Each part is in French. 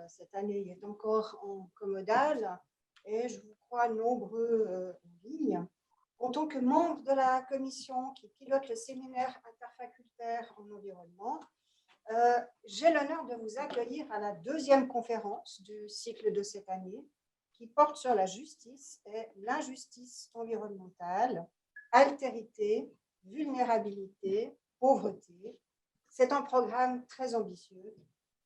cette année est encore en commodal et je vous crois nombreux en ligne. En tant que membre de la commission qui pilote le séminaire interfacultaire en environnement, j'ai l'honneur de vous accueillir à la deuxième conférence du cycle de cette année qui porte sur la justice et l'injustice environnementale, altérité, vulnérabilité, pauvreté. C'est un programme très ambitieux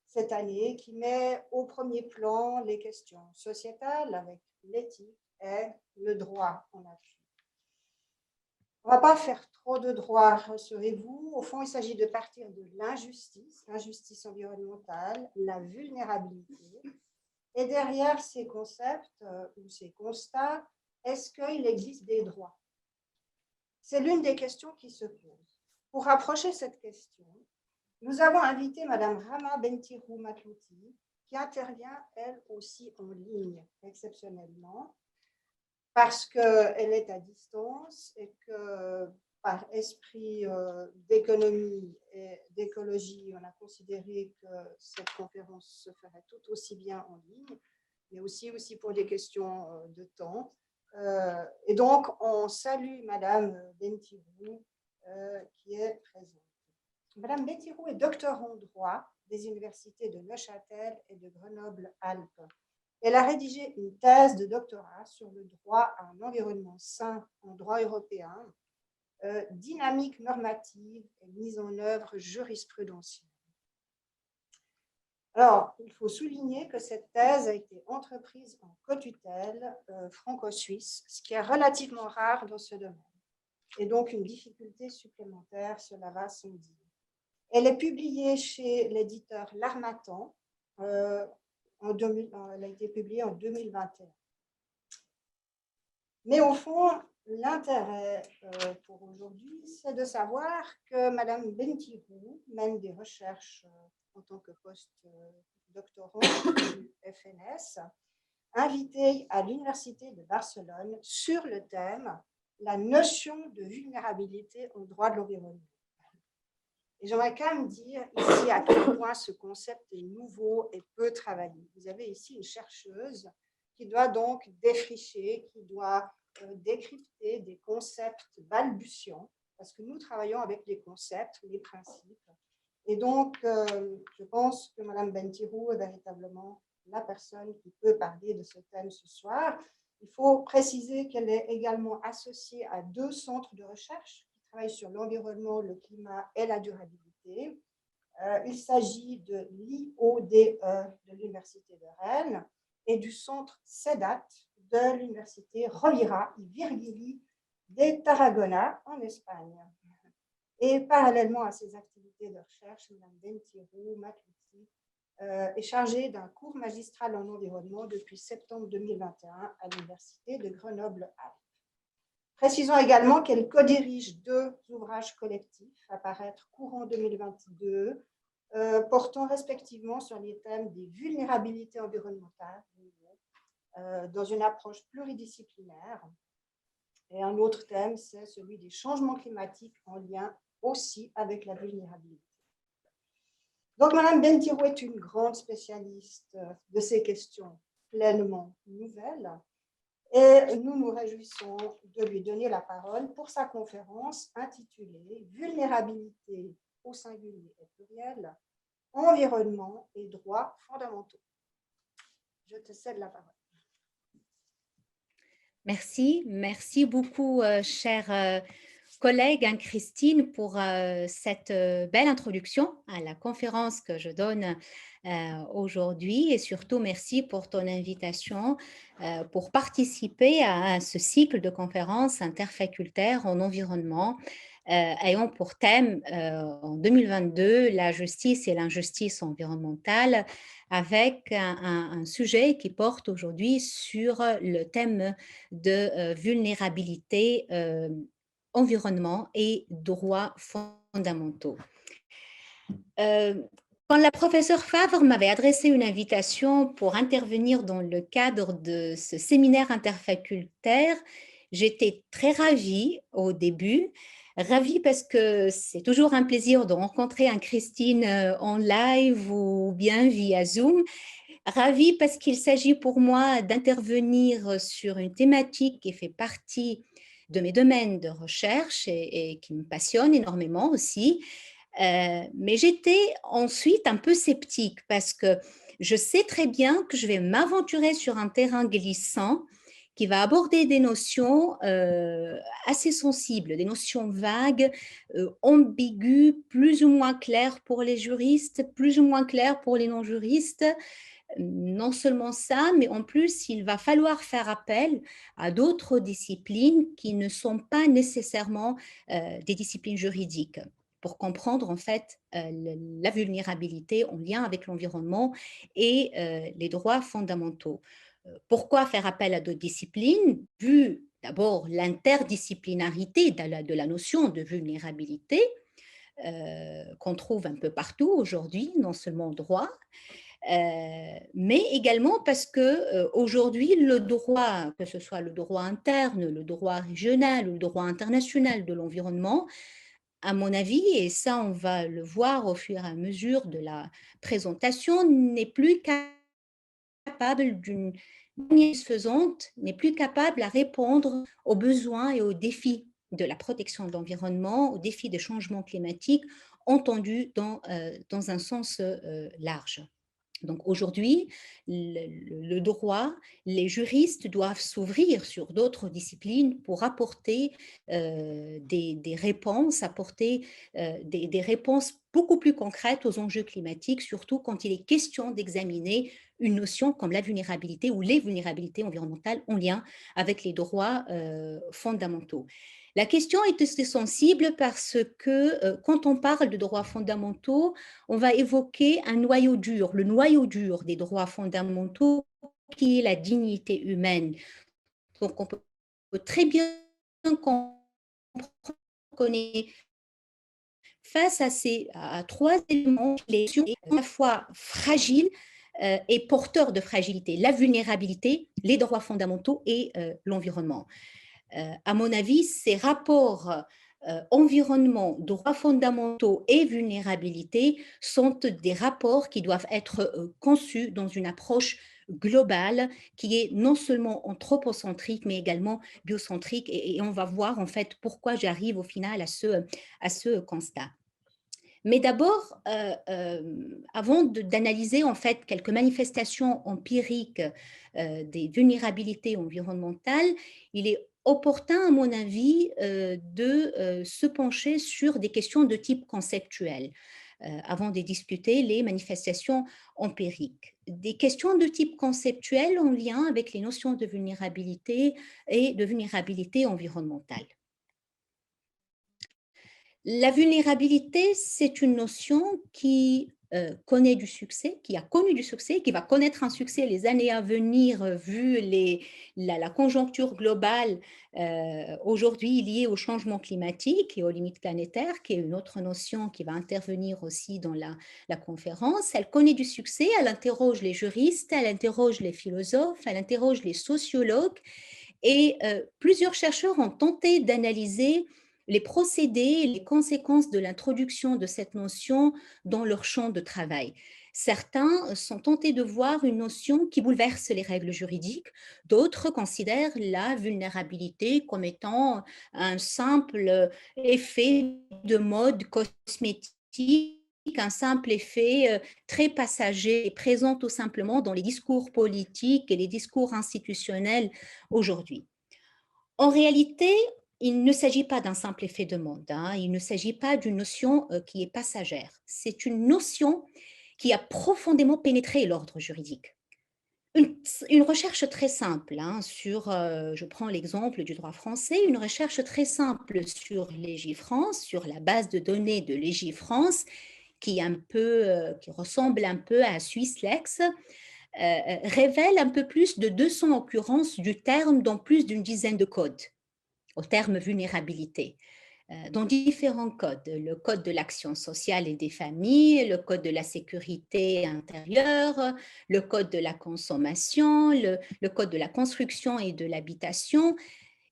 cette année qui met au premier plan les questions sociétales avec l'éthique et le droit en appui. On ne va pas faire trop de droit, rassurez-vous. Au fond, il s'agit de partir de l'injustice environnementale, la vulnérabilité. Et derrière ces concepts ou ces constats, est-ce qu'il existe des droits? C'est l'une des questions qui se pose. Pour approcher cette question, nous avons invité Mme Rama Bentirou Matlouti, qui intervient elle aussi en ligne exceptionnellement, parce qu'elle est à distance et que par esprit d'économie et d'écologie, on a considéré que cette conférence se ferait tout aussi bien en ligne, mais aussi pour des questions de temps. Et donc, on salue Madame Bentirou qui est présente. Madame Bentirou est docteur en droit des universités de Neuchâtel et de Grenoble-Alpes. Elle a rédigé une thèse de doctorat sur le droit à un environnement sain en droit européen, dynamique normative et mise en œuvre jurisprudentielle. Alors, il faut souligner que cette thèse a été entreprise en cotutelle franco-suisse, ce qui est relativement rare dans ce domaine, et donc une difficulté supplémentaire, cela va sans dire. Elle est publiée chez l'éditeur L'Harmattan. Elle a été publiée en 2021. Mais au fond, l'intérêt pour aujourd'hui, c'est de savoir que Mme Bentirou mène des recherches en tant que post-doctorant du FNS, invitée à l'Université de Barcelone sur le thème « La notion de vulnérabilité au droit de l'environnement ». Et j'aimerais quand même dire ici à quel point ce concept est nouveau et peu travaillé. Vous avez ici une chercheuse qui doit donc défricher, qui doit décrypter des concepts balbutiants, parce que nous travaillons avec les concepts, les principes. Et donc, je pense que Mme Bentirou est véritablement la personne qui peut parler de ce thème ce soir. Il faut préciser qu'elle est également associée à 2 centres de recherche travaille sur l'environnement, le climat et la durabilité. Il s'agit de l'IODE de l'Université de Rennes et du centre CEDAT de l'Université Rovira i Virgili de Tarragona en Espagne. Et parallèlement à ces activités de recherche, Mme Bentirou Matlouti est chargée d'un cours magistral en environnement depuis septembre 2021 à l'Université de Grenoble-Alpes. Précisons également qu'elle co-dirige 2 ouvrages collectifs à paraître courant 2022, portant respectivement sur les thèmes des vulnérabilités environnementales dans une approche pluridisciplinaire. Et un autre thème, c'est celui des changements climatiques en lien aussi avec la vulnérabilité. Donc, Mme Bentirou est une grande spécialiste de ces questions pleinement nouvelles. Et nous nous réjouissons de lui donner la parole pour sa conférence intitulée « Vulnérabilité au singulier et pluriel, environnement et droits fondamentaux ». Je te cède la parole. Merci beaucoup, chère collègue Christine, pour cette belle introduction à la conférence que je donne aujourd'hui, et surtout merci pour ton invitation pour participer à ce cycle de conférences interfacultaires en environnement ayant pour thème en 2022 la justice et l'injustice environnementale, avec un sujet qui porte aujourd'hui sur le thème de vulnérabilité environnement et droits fondamentaux. Quand la professeure Favre m'avait adressé une invitation pour intervenir dans le cadre de ce séminaire interfacultaire, j'étais très ravie au début, ravie parce que c'est toujours un plaisir de rencontrer Christine en live ou bien via Zoom, ravie parce qu'il s'agit pour moi d'intervenir sur une thématique qui fait partie de mes domaines de recherche et qui me passionne énormément aussi. Mais j'étais ensuite un peu sceptique parce que je sais très bien que je vais m'aventurer sur un terrain glissant qui va aborder des notions assez sensibles, des notions vagues, ambiguës, plus ou moins claires pour les juristes, plus ou moins claires pour les non-juristes. Non seulement ça, mais en plus, il va falloir faire appel à d'autres disciplines qui ne sont pas nécessairement des disciplines juridiques pour comprendre en fait la vulnérabilité en lien avec l'environnement et les droits fondamentaux. Pourquoi faire appel à d'autres disciplines, vu d'abord l'interdisciplinarité de la notion de vulnérabilité qu'on trouve un peu partout aujourd'hui, non seulement en droit, mais également parce que aujourd'hui le droit, que ce soit le droit interne, le droit régional ou le droit international de l'environnement, à mon avis, et ça on va le voir au fur et à mesure de la présentation, n'est plus capable d'une manière satisfaisante, n'est plus capable à répondre aux besoins et aux défis de la protection de l'environnement, aux défis des changements climatiques, entendus dans un sens large. Donc aujourd'hui, le droit, les juristes doivent s'ouvrir sur d'autres disciplines pour apporter des réponses, apporter des réponses beaucoup plus concrètes aux enjeux climatiques, surtout quand il est question d'examiner une notion comme la vulnérabilité ou les vulnérabilités environnementales en lien avec les droits fondamentaux. La question est assez sensible parce que quand on parle de droits fondamentaux, on va évoquer un noyau dur, le noyau dur des droits fondamentaux qui est la dignité humaine. Donc on peut très bien comprendre qu'on est face à trois éléments qui sont à la fois fragiles et porteurs de fragilité, la vulnérabilité, les droits fondamentaux et l'environnement. À mon avis, ces rapports environnement, droits fondamentaux et vulnérabilité sont des rapports qui doivent être conçus dans une approche globale qui est non seulement anthropocentrique mais également biocentrique et on va voir en fait pourquoi j'arrive au final à ce constat. Mais d'abord, avant d'analyser en fait quelques manifestations empiriques des vulnérabilités environnementales, il est opportun, à mon avis, de se pencher sur des questions de type conceptuel avant de discuter les manifestations empiriques. Des questions de type conceptuel en lien avec les notions de vulnérabilité et de vulnérabilité environnementale. La vulnérabilité, c'est une notion qui connaît du succès, qui a connu du succès, qui va connaître un succès les années à venir, vu la conjoncture globale aujourd'hui liée au changement climatique et aux limites planétaires, qui est une autre notion qui va intervenir aussi dans la conférence. Elle connaît du succès, elle interroge les juristes, elle interroge les philosophes, elle interroge les sociologues, et plusieurs chercheurs ont tenté d'analyser les procédés, les conséquences de l'introduction de cette notion dans leur champ de travail. Certains sont tentés de voir une notion qui bouleverse les règles juridiques, d'autres considèrent la vulnérabilité comme étant un simple effet de mode cosmétique, un simple effet très passager et présent tout simplement dans les discours politiques et les discours institutionnels aujourd'hui. En réalité, il ne s'agit pas d'un simple effet de mode, hein. Il ne s'agit pas d'une notion qui est passagère. C'est une notion qui a profondément pénétré l'ordre juridique. Une recherche très simple hein, je prends l'exemple du droit français, une recherche très simple sur Légifrance, sur la base de données de Légifrance, qui ressemble un peu à Swisslex, révèle un peu plus de 200 occurrences du terme dans plus d'une dizaine de codes, au terme vulnérabilité, dans différents codes. Le code de l'action sociale et des familles, le code de la sécurité intérieure, le code de la consommation, le code de la construction et de l'habitation.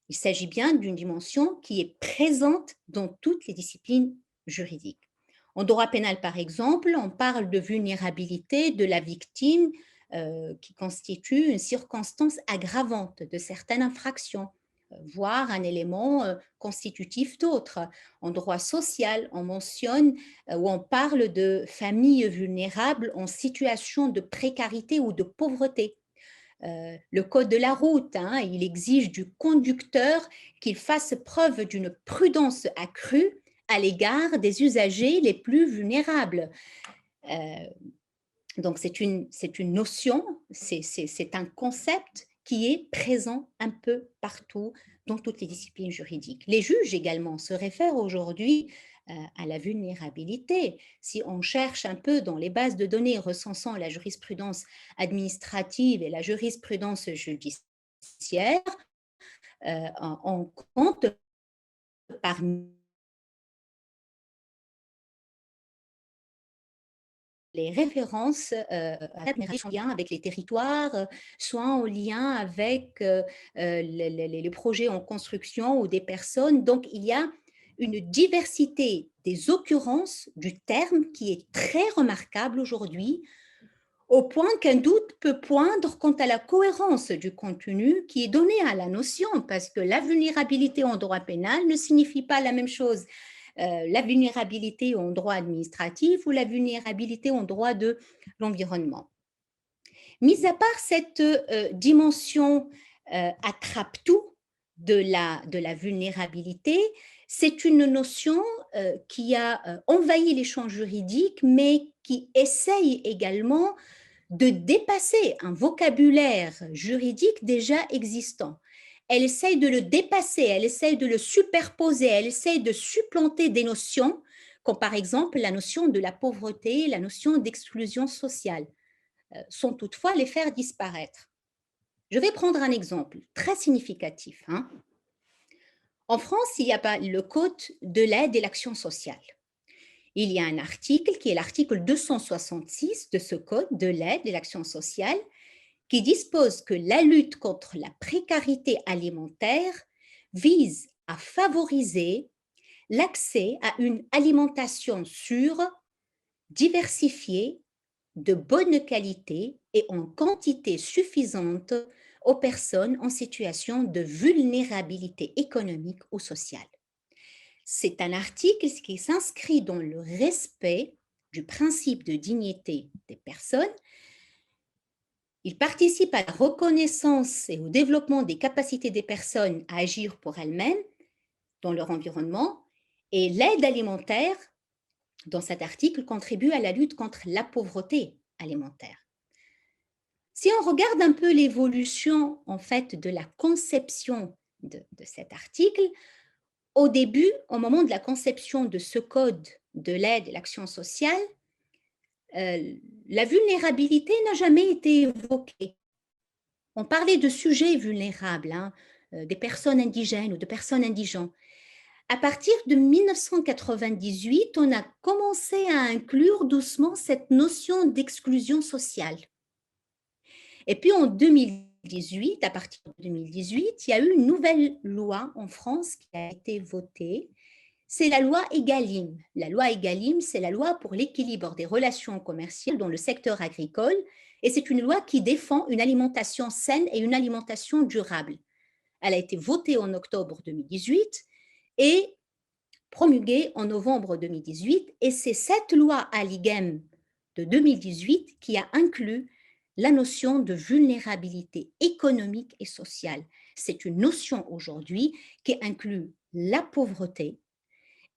Il s'agit bien d'une dimension qui est présente dans toutes les disciplines juridiques. En droit pénal, par exemple, on parle de vulnérabilité de la victime qui constitue une circonstance aggravante de certaines infractions, voire un élément constitutif d'autres. En droit social, on mentionne ou on parle de familles vulnérables en situation de précarité ou de pauvreté. Le code de la route, il exige du conducteur qu'il fasse preuve d'une prudence accrue à l'égard des usagers les plus vulnérables. Donc, c'est une notion, c'est un concept qui est présent un peu partout dans toutes les disciplines juridiques. Les juges également se réfèrent aujourd'hui à la vulnérabilité. Si on cherche un peu dans les bases de données recensant la jurisprudence administrative et la jurisprudence judiciaire, on compte parmi les références en lien avec les territoires, soit en lien avec les projets en construction ou des personnes. Donc, il y a une diversité des occurrences du terme qui est très remarquable aujourd'hui, au point qu'un doute peut poindre quant à la cohérence du contenu qui est donné à la notion, parce que la vulnérabilité en droit pénal ne signifie pas la même chose la vulnérabilité en droit administratif ou la vulnérabilité en droit de l'environnement. Mis à part cette dimension attrape-tout de la vulnérabilité, c'est une notion qui a envahi les champs juridiques, mais qui essaye également de dépasser un vocabulaire juridique déjà existant. Elle essaye de le dépasser, elle essaye de le superposer, elle essaye de supplanter des notions, comme par exemple la notion de la pauvreté, la notion d'exclusion sociale, sans toutefois les faire disparaître. Je vais prendre un exemple très significatif. En France, il y a pas le Code de l'aide et l'action sociale. Il y a un article qui est l'article 266 de ce Code de l'aide et l'action sociale qui dispose que la lutte contre la précarité alimentaire vise à favoriser l'accès à une alimentation sûre, diversifiée, de bonne qualité et en quantité suffisante aux personnes en situation de vulnérabilité économique ou sociale. C'est un article qui s'inscrit dans le respect du principe de dignité des personnes. Il participe à la reconnaissance et au développement des capacités des personnes à agir pour elles-mêmes dans leur environnement. Et l'aide alimentaire, dans cet article, contribue à la lutte contre la pauvreté alimentaire. Si on regarde un peu l'évolution en fait de la conception de cet article, au début, au moment de la conception de ce code de l'aide et l'action sociale, la vulnérabilité n'a jamais été évoquée. On parlait de sujets vulnérables, des personnes indigènes ou de personnes indigentes. À partir de 1998, on a commencé à inclure doucement cette notion d'exclusion sociale. Et puis en 2018, à partir de 2018, il y a eu une nouvelle loi en France qui a été votée. C'est la loi Egalim. La loi Egalim, c'est la loi pour l'équilibre des relations commerciales dans le secteur agricole. Et c'est une loi qui défend une alimentation saine et une alimentation durable. Elle a été votée en octobre 2018 et promulguée en novembre 2018. Et c'est cette loi Aligem de 2018 qui a inclus la notion de vulnérabilité économique et sociale. C'est une notion aujourd'hui qui inclut la pauvreté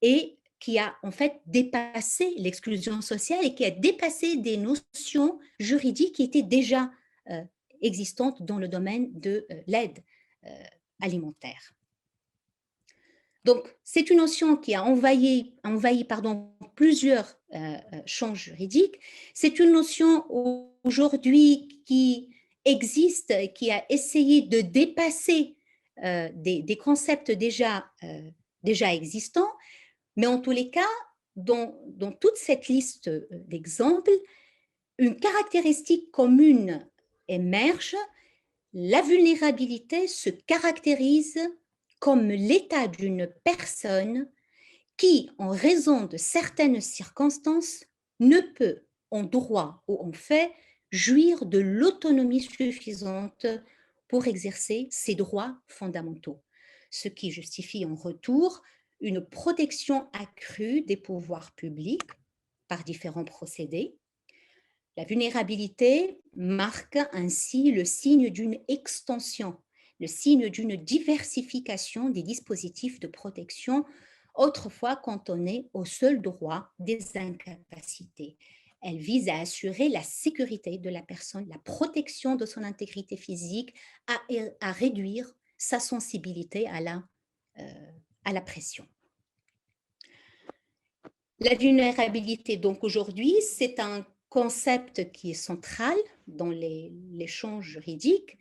et qui a en fait dépassé l'exclusion sociale et qui a dépassé des notions juridiques qui étaient déjà existantes dans le domaine de l'aide alimentaire. Donc, c'est une notion qui a envahi plusieurs champs juridiques. C'est une notion aujourd'hui qui existe, qui a essayé de dépasser des concepts déjà existants, mais en tous les cas, dans toute cette liste d'exemples, une caractéristique commune émerge. La vulnérabilité se caractérise comme l'état d'une personne qui, en raison de certaines circonstances, ne peut, en droit ou en fait, jouir de l'autonomie suffisante pour exercer ses droits fondamentaux, ce qui justifie en retour une protection accrue des pouvoirs publics par différents procédés. La vulnérabilité marque ainsi le signe d'une extension, le signe d'une diversification des dispositifs de protection autrefois cantonnés au seul droit des incapacités. Elle vise à assurer la sécurité de la personne, la protection de son intégrité physique, à réduire sa sensibilité à la pression. La vulnérabilité, donc aujourd'hui, c'est un concept qui est central dans l'échange juridique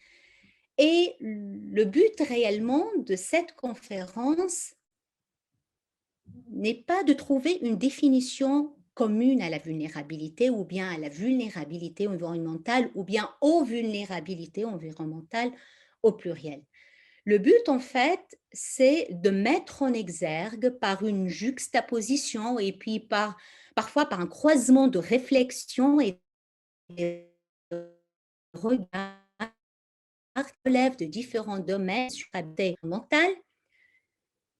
et le but réellement de cette conférence n'est pas de trouver une définition commune à la vulnérabilité ou bien à la vulnérabilité environnementale ou bien aux vulnérabilités environnementales au pluriel. Le but, en fait, c'est de mettre en exergue par une juxtaposition et puis parfois par un croisement de réflexions et de regards qui relèvent de différents domaines sur la santé mentale,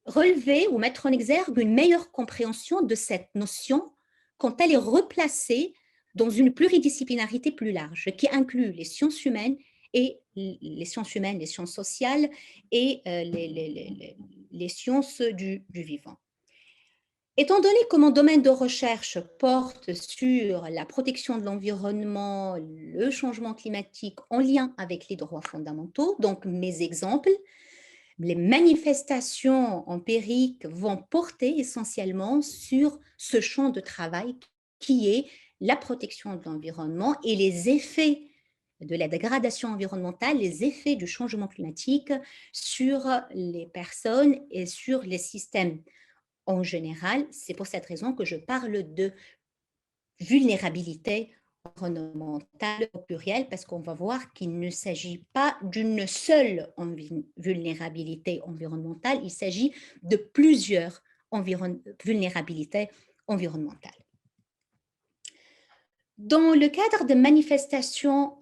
relever ou mettre en exergue une meilleure compréhension de cette notion quand elle est replacée dans une pluridisciplinarité plus large qui inclut les sciences humaines et les sciences sociales et les sciences du vivant. Étant donné que mon domaine de recherche porte sur la protection de l'environnement, le changement climatique en lien avec les droits fondamentaux, donc mes exemples, les manifestations empiriques vont porter essentiellement sur ce champ de travail qui est la protection de l'environnement et les effets de la dégradation environnementale, les effets du changement climatique sur les personnes et sur les systèmes en général. C'est pour cette raison que je parle de vulnérabilité environnementale au pluriel, parce qu'on va voir qu'il ne s'agit pas d'une seule vulnérabilité environnementale, il s'agit de plusieurs vulnérabilités environnementales. Dans le cadre de manifestations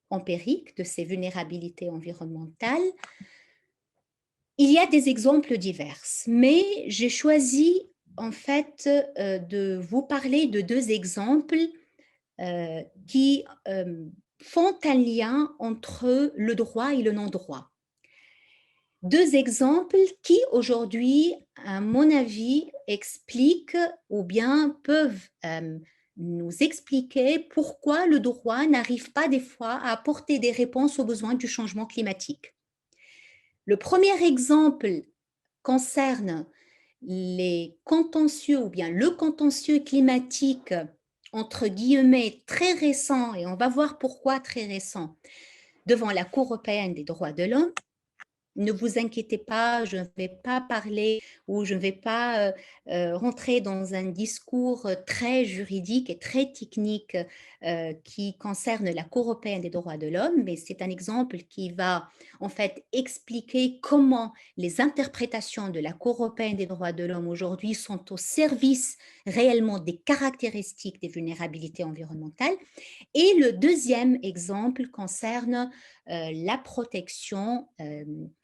empiriques de ces vulnérabilités environnementales, il y a des exemples divers, mais j'ai choisi en fait de vous parler de deux exemples qui font un lien entre le droit et le non-droit. Deux exemples qui aujourd'hui, à mon avis, expliquent ou bien peuvent nous expliquer pourquoi le droit n'arrive pas des fois à apporter des réponses aux besoins du changement climatique. Le premier exemple concerne les contentieux ou bien le contentieux climatique entre guillemets très récent, et on va voir pourquoi très récent, devant la Cour européenne des droits de l'homme. Ne vous inquiétez pas, je ne vais pas parler ou je ne vais pas rentrer dans un discours très juridique et très technique qui concerne la Cour européenne des droits de l'homme, mais c'est un exemple qui va en fait expliquer comment les interprétations de la Cour européenne des droits de l'homme aujourd'hui sont au service réellement des caractéristiques des vulnérabilités environnementales. Et le deuxième exemple concerne la protection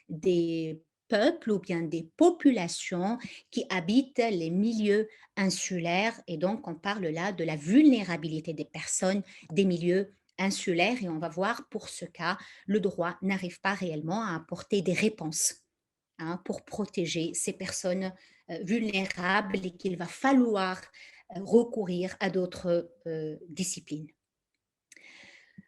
des peuples ou bien des populations qui habitent les milieux insulaires. Et donc, on parle là de la vulnérabilité des personnes des milieux insulaires. Et on va voir, pour ce cas, le droit n'arrive pas réellement à apporter des réponses pour protéger ces personnes vulnérables et qu'il va falloir recourir à d'autres disciplines.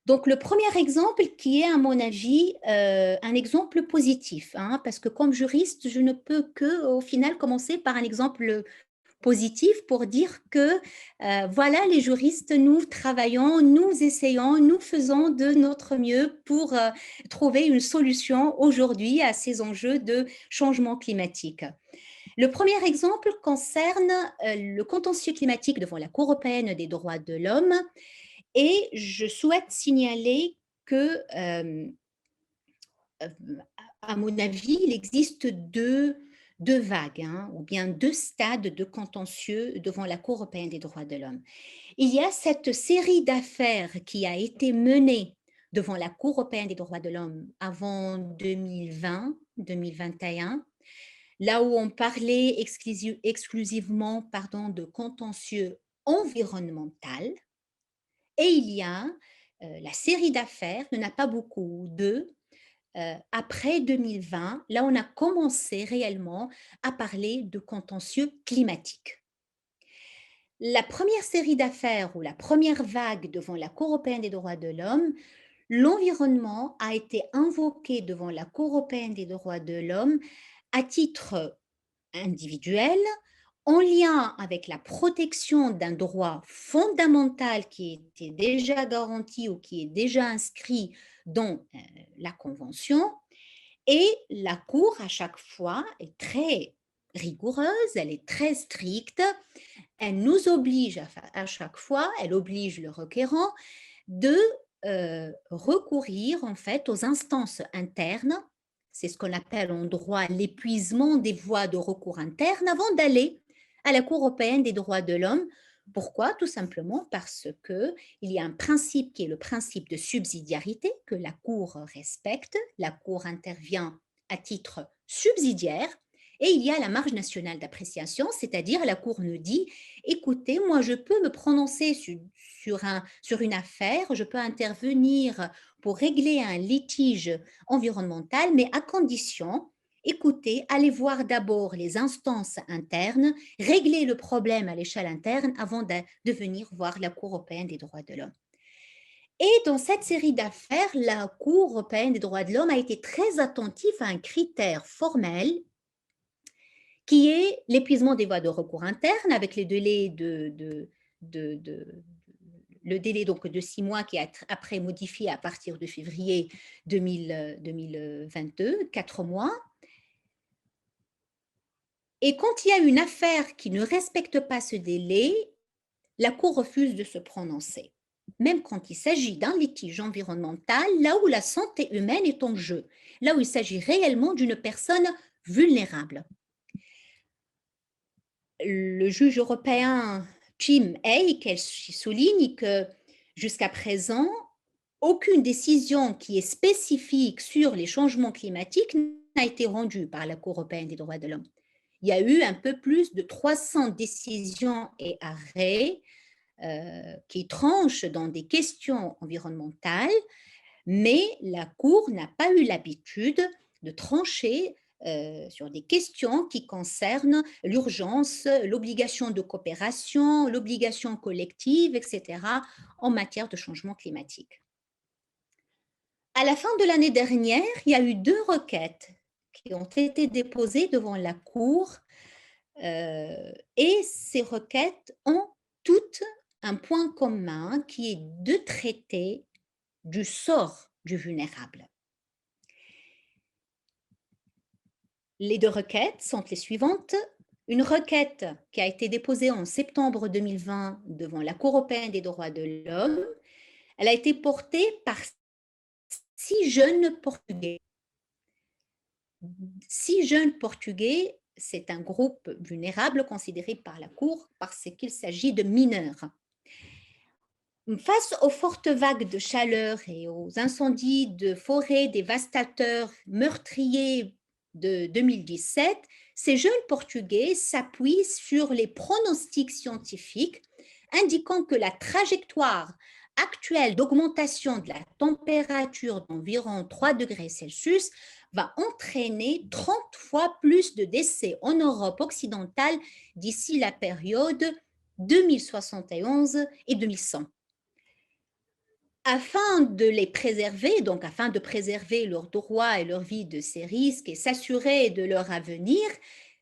Donc, le premier exemple qui est, à mon avis, un exemple positif, parce que comme juriste, je ne peux que, au final, commencer par un exemple positif pour dire que, voilà, les juristes, nous travaillons, nous essayons, nous faisons de notre mieux pour trouver une solution aujourd'hui à ces enjeux de changement climatique. Le premier exemple concerne le contentieux climatique devant la Cour européenne des droits de l'homme. Et je souhaite signaler que, à mon avis, il existe deux deux vagues, hein, ou bien deux stades de contentieux devant la Cour européenne des droits de l'homme. Il y a cette série d'affaires qui a été menée devant la Cour européenne des droits de l'homme avant 2020-2021, là où on parlait exclusivement de contentieux environnemental. Et il y a la série d'affaires, il n'y en a pas beaucoup, deux, après 2020, là on a commencé réellement à parler de contentieux climatique. La première série d'affaires ou la première vague devant la Cour européenne des droits de l'homme, l'environnement a été invoqué devant la Cour européenne des droits de l'homme à titre individuel, en lien avec la protection d'un droit fondamental qui était déjà garanti ou qui est déjà inscrit dans la Convention. Et la Cour, à chaque fois, est très rigoureuse, elle est très stricte. Elle nous oblige à chaque fois, elle oblige le requérant de recourir en fait aux instances internes. C'est ce qu'on appelle en droit l'épuisement des voies de recours internes avant d'aller à la Cour européenne des droits de l'homme. Pourquoi? Tout simplement parce qu'il y a un principe qui est le principe de subsidiarité que la Cour respecte. La Cour intervient à titre subsidiaire et il y a la marge nationale d'appréciation, c'est-à-dire la Cour nous dit écoutez, moi je peux me prononcer sur une affaire, je peux intervenir pour régler un litige environnemental, mais à condition, écoutez, allez voir d'abord les instances internes, régler le problème à l'échelle interne avant de venir voir la Cour européenne des droits de l'homme. Et dans cette série d'affaires, la Cour européenne des droits de l'homme a été très attentive à un critère formel qui est l'épuisement des voies de recours internes avec les délais le délai donc de 6 mois qui est après modifié à partir de février 2022, 4 mois. Et quand il y a une affaire qui ne respecte pas ce délai, la Cour refuse de se prononcer, même quand il s'agit d'un litige environnemental, là où la santé humaine est en jeu, là où il s'agit réellement d'une personne vulnérable. Le juge européen Jim Eyck souligne que jusqu'à présent, aucune décision qui est spécifique sur les changements climatiques n'a été rendue par la Cour européenne des droits de l'homme. Il y a eu un peu plus de 300 décisions et arrêts qui tranchent dans des questions environnementales, mais la Cour n'a pas eu l'habitude de trancher sur des questions qui concernent l'urgence, l'obligation de coopération, l'obligation collective, etc., en matière de changement climatique. À la fin de l'année dernière, il y a eu 2 requêtes qui ont été déposées devant la Cour et ces requêtes ont toutes un point commun qui est de traiter du sort du vulnérable. Les 2 requêtes sont les suivantes. Une requête qui a été déposée en septembre 2020 devant la Cour européenne des droits de l'homme. Elle a été portée par 6 jeunes Portugais. 6 jeunes Portugais, c'est un groupe vulnérable considéré par la Cour parce qu'il s'agit de mineurs. Face aux fortes vagues de chaleur et aux incendies de forêt dévastateurs meurtriers de 2017, ces jeunes Portugais s'appuient sur les pronostics scientifiques indiquant que la trajectoire actuelle d'augmentation de la température d'environ 3 degrés Celsius va entraîner 30 fois plus de décès en Europe occidentale d'ici la période 2071 et 2100. Afin de les préserver, donc afin de préserver leurs droits et leur vie de ces risques et s'assurer de leur avenir,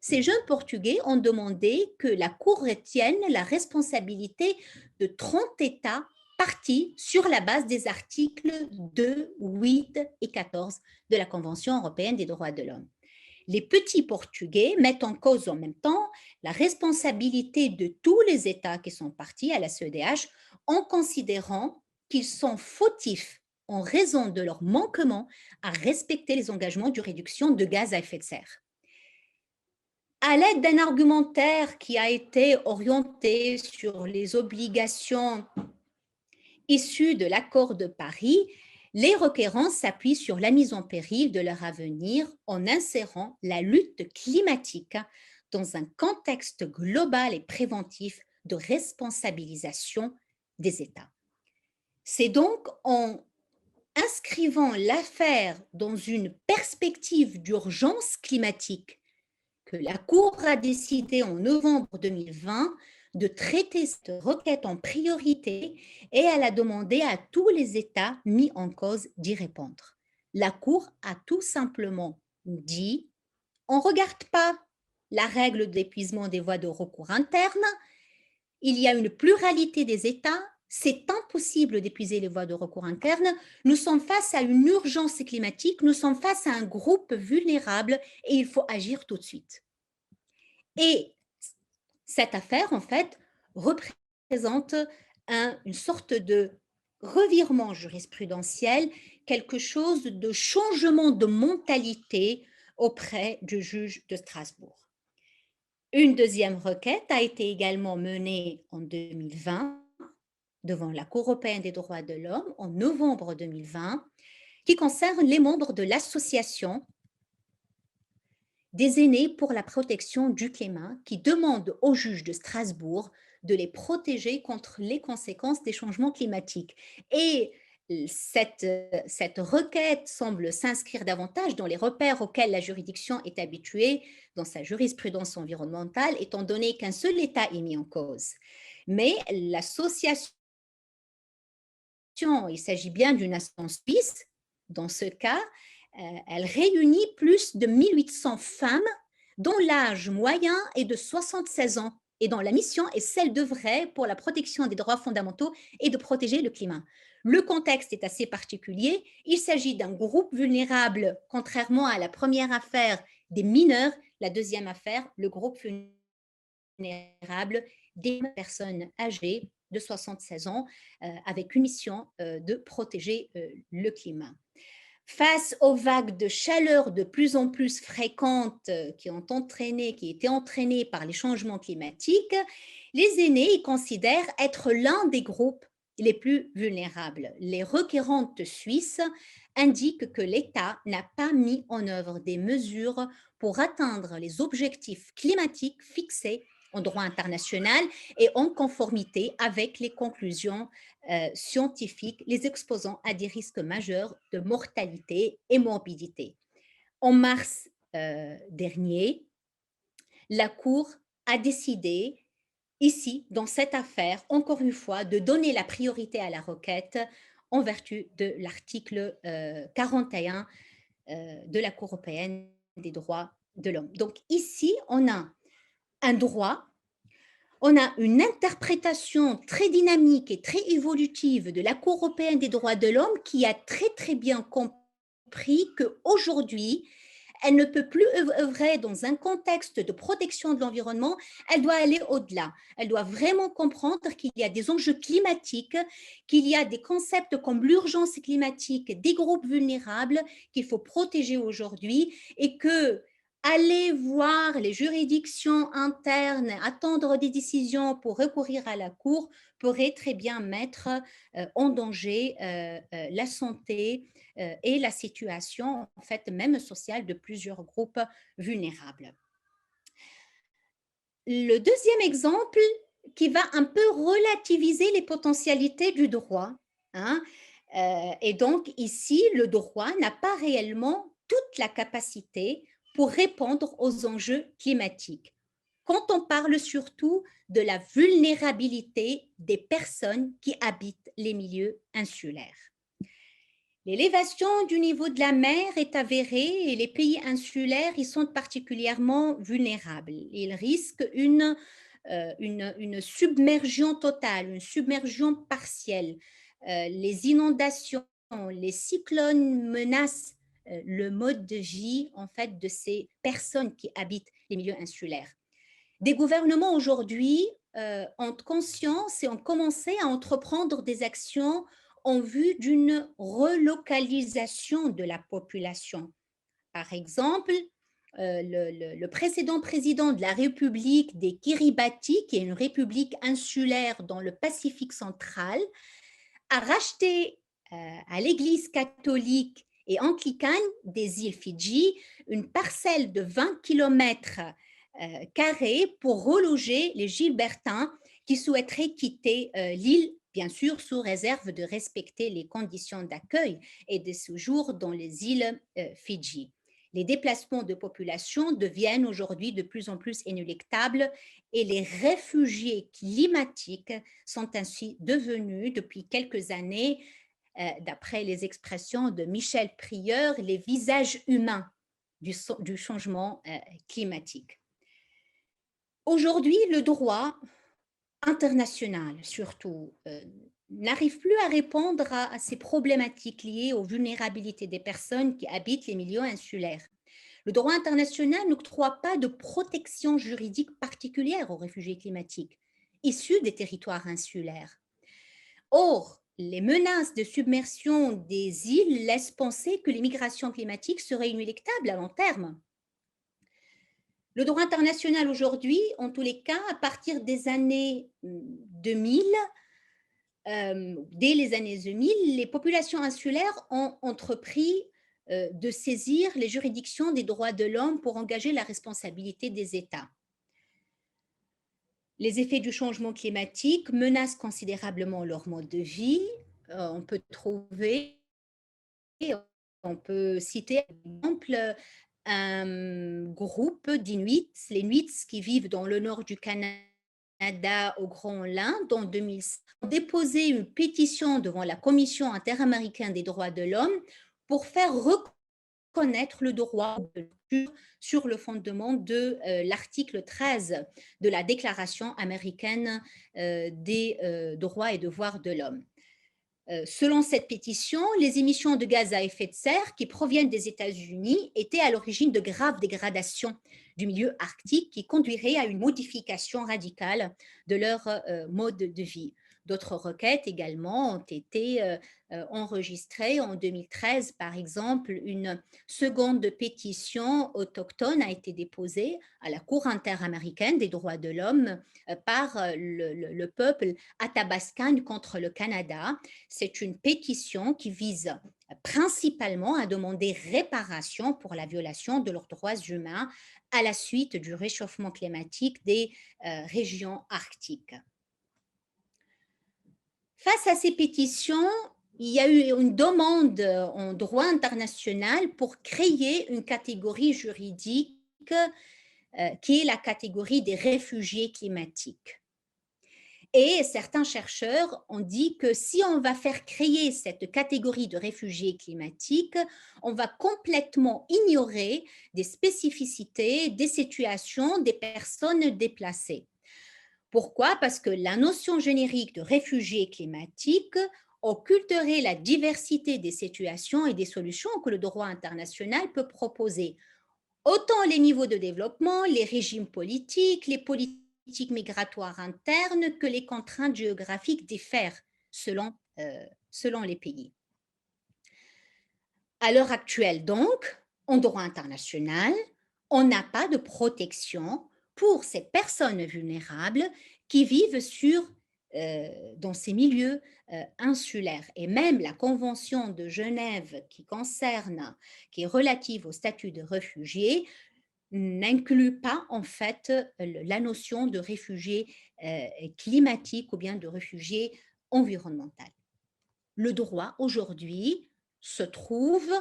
ces jeunes Portugais ont demandé que la Cour retienne la responsabilité de 30 États partis sur la base des articles 2, 8 et 14 de la Convention européenne des droits de l'homme. Les petits Portugais mettent en cause en même temps la responsabilité de tous les États qui sont partis à la CEDH en considérant qu'ils sont fautifs en raison de leur manquement à respecter les engagements de réduction de gaz à effet de serre. À l'aide d'un argumentaire qui a été orienté sur les obligations issues de l'accord de Paris, les requérants s'appuient sur la mise en péril de leur avenir en insérant la lutte climatique dans un contexte global et préventif de responsabilisation des États. C'est donc en inscrivant l'affaire dans une perspective d'urgence climatique que la Cour a décidé en novembre 2020 de traiter cette requête en priorité et elle a demandé à tous les États mis en cause d'y répondre. La Cour a tout simplement dit, on ne regarde pas la règle d'épuisement des voies de recours internes, il y a une pluralité des États, c'est impossible d'épuiser les voies de recours internes, nous sommes face à une urgence climatique, nous sommes face à un groupe vulnérable et il faut agir tout de suite. Et cette affaire, en fait, représente une sorte de revirement jurisprudentiel, quelque chose de changement de mentalité auprès du juge de Strasbourg. Une deuxième requête a été également menée en 2020 devant la Cour européenne des droits de l'homme en novembre 2020 qui concerne les membres de l'association des aînés pour la protection du climat qui demandent au juge de Strasbourg de les protéger contre les conséquences des changements climatiques. Et cette requête semble s'inscrire davantage dans les repères auxquels la juridiction est habituée dans sa jurisprudence environnementale, étant donné qu'un seul État est mis en cause. Mais l'association, il s'agit bien d'une association suisse, dans ce cas, elle réunit plus de 1800 femmes dont l'âge moyen est de 76 ans et dont la mission est celle d'œuvrer pour la protection des droits fondamentaux et de protéger le climat. Le contexte est assez particulier. Il s'agit d'un groupe vulnérable, contrairement à la première affaire des mineurs, la deuxième affaire, le groupe vulnérable des personnes âgées de 76 ans avec une mission de protéger le climat. Face aux vagues de chaleur de plus en plus fréquentes qui étaient entraînées par les changements climatiques, les aînés considèrent être l'un des groupes les plus vulnérables. Les requérantes suisses indiquent que l'État n'a pas mis en œuvre des mesures pour atteindre les objectifs climatiques fixés en droit international et en conformité avec les conclusions scientifiques, les exposant à des risques majeurs de mortalité et morbidité. En mars dernier, la Cour a décidé, ici, dans cette affaire, encore une fois, de donner la priorité à la requête en vertu de l'article 41 de la Cour européenne des droits de l'homme. Donc ici, on a un droit, on a une interprétation très dynamique et très évolutive de la Cour européenne des droits de l'homme qui a très très bien compris qu'aujourd'hui, elle ne peut plus œuvrer dans un contexte de protection de l'environnement, elle doit aller au-delà. Elle doit vraiment comprendre qu'il y a des enjeux climatiques, qu'il y a des concepts comme l'urgence climatique, des groupes vulnérables qu'il faut protéger aujourd'hui et que aller voir les juridictions internes, attendre des décisions pour recourir à la Cour pourrait très bien mettre en danger la santé et la situation, en fait, même sociale de plusieurs groupes vulnérables. Le deuxième exemple qui va un peu relativiser les potentialités du droit, hein, et donc ici, le droit n'a pas réellement toute la capacité pour répondre aux enjeux climatiques. Quand on parle surtout de la vulnérabilité des personnes qui habitent les milieux insulaires. L'élévation du niveau de la mer est avérée et les pays insulaires y sont particulièrement vulnérables. Ils risquent une submersion totale, une submersion partielle. Les inondations, les cyclones menacent le mode de vie en fait de ces personnes qui habitent les milieux insulaires. Des gouvernements aujourd'hui ont conscience et ont commencé à entreprendre des actions en vue d'une relocalisation de la population. Par exemple, le précédent président de la République des Kiribati, qui est une république insulaire dans le Pacifique central, a racheté à l'Église catholique et anglicane des îles Fidji une parcelle de 20 kilomètres carrés pour reloger les Gilbertins qui souhaiteraient quitter l'île, bien sûr sous réserve de respecter les conditions d'accueil et de séjour dans les îles Fidji. Les déplacements de population deviennent aujourd'hui de plus en plus inéluctables et les réfugiés climatiques sont ainsi devenus depuis quelques années, d'après les expressions de Michel Prieur, les visages humains du changement climatique. Aujourd'hui, le droit international, surtout, n'arrive plus à répondre à ces problématiques liées aux vulnérabilités des personnes qui habitent les milieux insulaires. Le droit international n'octroie pas de protection juridique particulière aux réfugiés climatiques issus des territoires insulaires. Or, les menaces de submersion des îles laissent penser que les migrations climatiques seraient inéluctables à long terme. Le droit international aujourd'hui, en tous les cas, à partir des années 2000, dès les années 2000, les populations insulaires ont entrepris de saisir les juridictions des droits de l'homme pour engager la responsabilité des États. Les effets du changement climatique menacent considérablement leur mode de vie. On peut citer, par exemple, un groupe d'Inuits, les Inuits qui vivent dans le nord du Canada au Groenland en 2005, ont déposé une pétition devant la Commission interaméricaine des droits de l'homme pour faire reconnaître le droit sur le fondement de l'article 13 de la Déclaration américaine des droits et devoirs de l'homme. Selon cette pétition, les émissions de gaz à effet de serre qui proviennent des États-Unis étaient à l'origine de graves dégradations du milieu arctique qui conduiraient à une modification radicale de leur mode de vie. D'autres requêtes également ont été enregistrées. En 2013, par exemple, une seconde pétition autochtone a été déposée à la Cour interaméricaine des droits de l'homme par le peuple Athabascan contre le Canada. C'est une pétition qui vise principalement à demander réparation pour la violation de leurs droits humains à la suite du réchauffement climatique des régions arctiques. Face à ces pétitions, il y a eu une demande en droit international pour créer une catégorie juridique qui est la catégorie des réfugiés climatiques. Et certains chercheurs ont dit que si on va faire créer cette catégorie de réfugiés climatiques, on va complètement ignorer des spécificités, des situations des personnes déplacées. Pourquoi? Parce que la notion générique de réfugiés climatiques occulterait la diversité des situations et des solutions que le droit international peut proposer. Autant les niveaux de développement, les régimes politiques, les politiques migratoires internes que les contraintes géographiques diffèrent selon les pays. À l'heure actuelle, donc, en droit international, on n'a pas de protection pour ces personnes vulnérables qui vivent dans ces milieux insulaires. Et même la Convention de Genève qui est relative au statut de réfugié, n'inclut pas en fait la notion de réfugié climatique ou bien de réfugié environnemental. Le droit aujourd'hui se trouve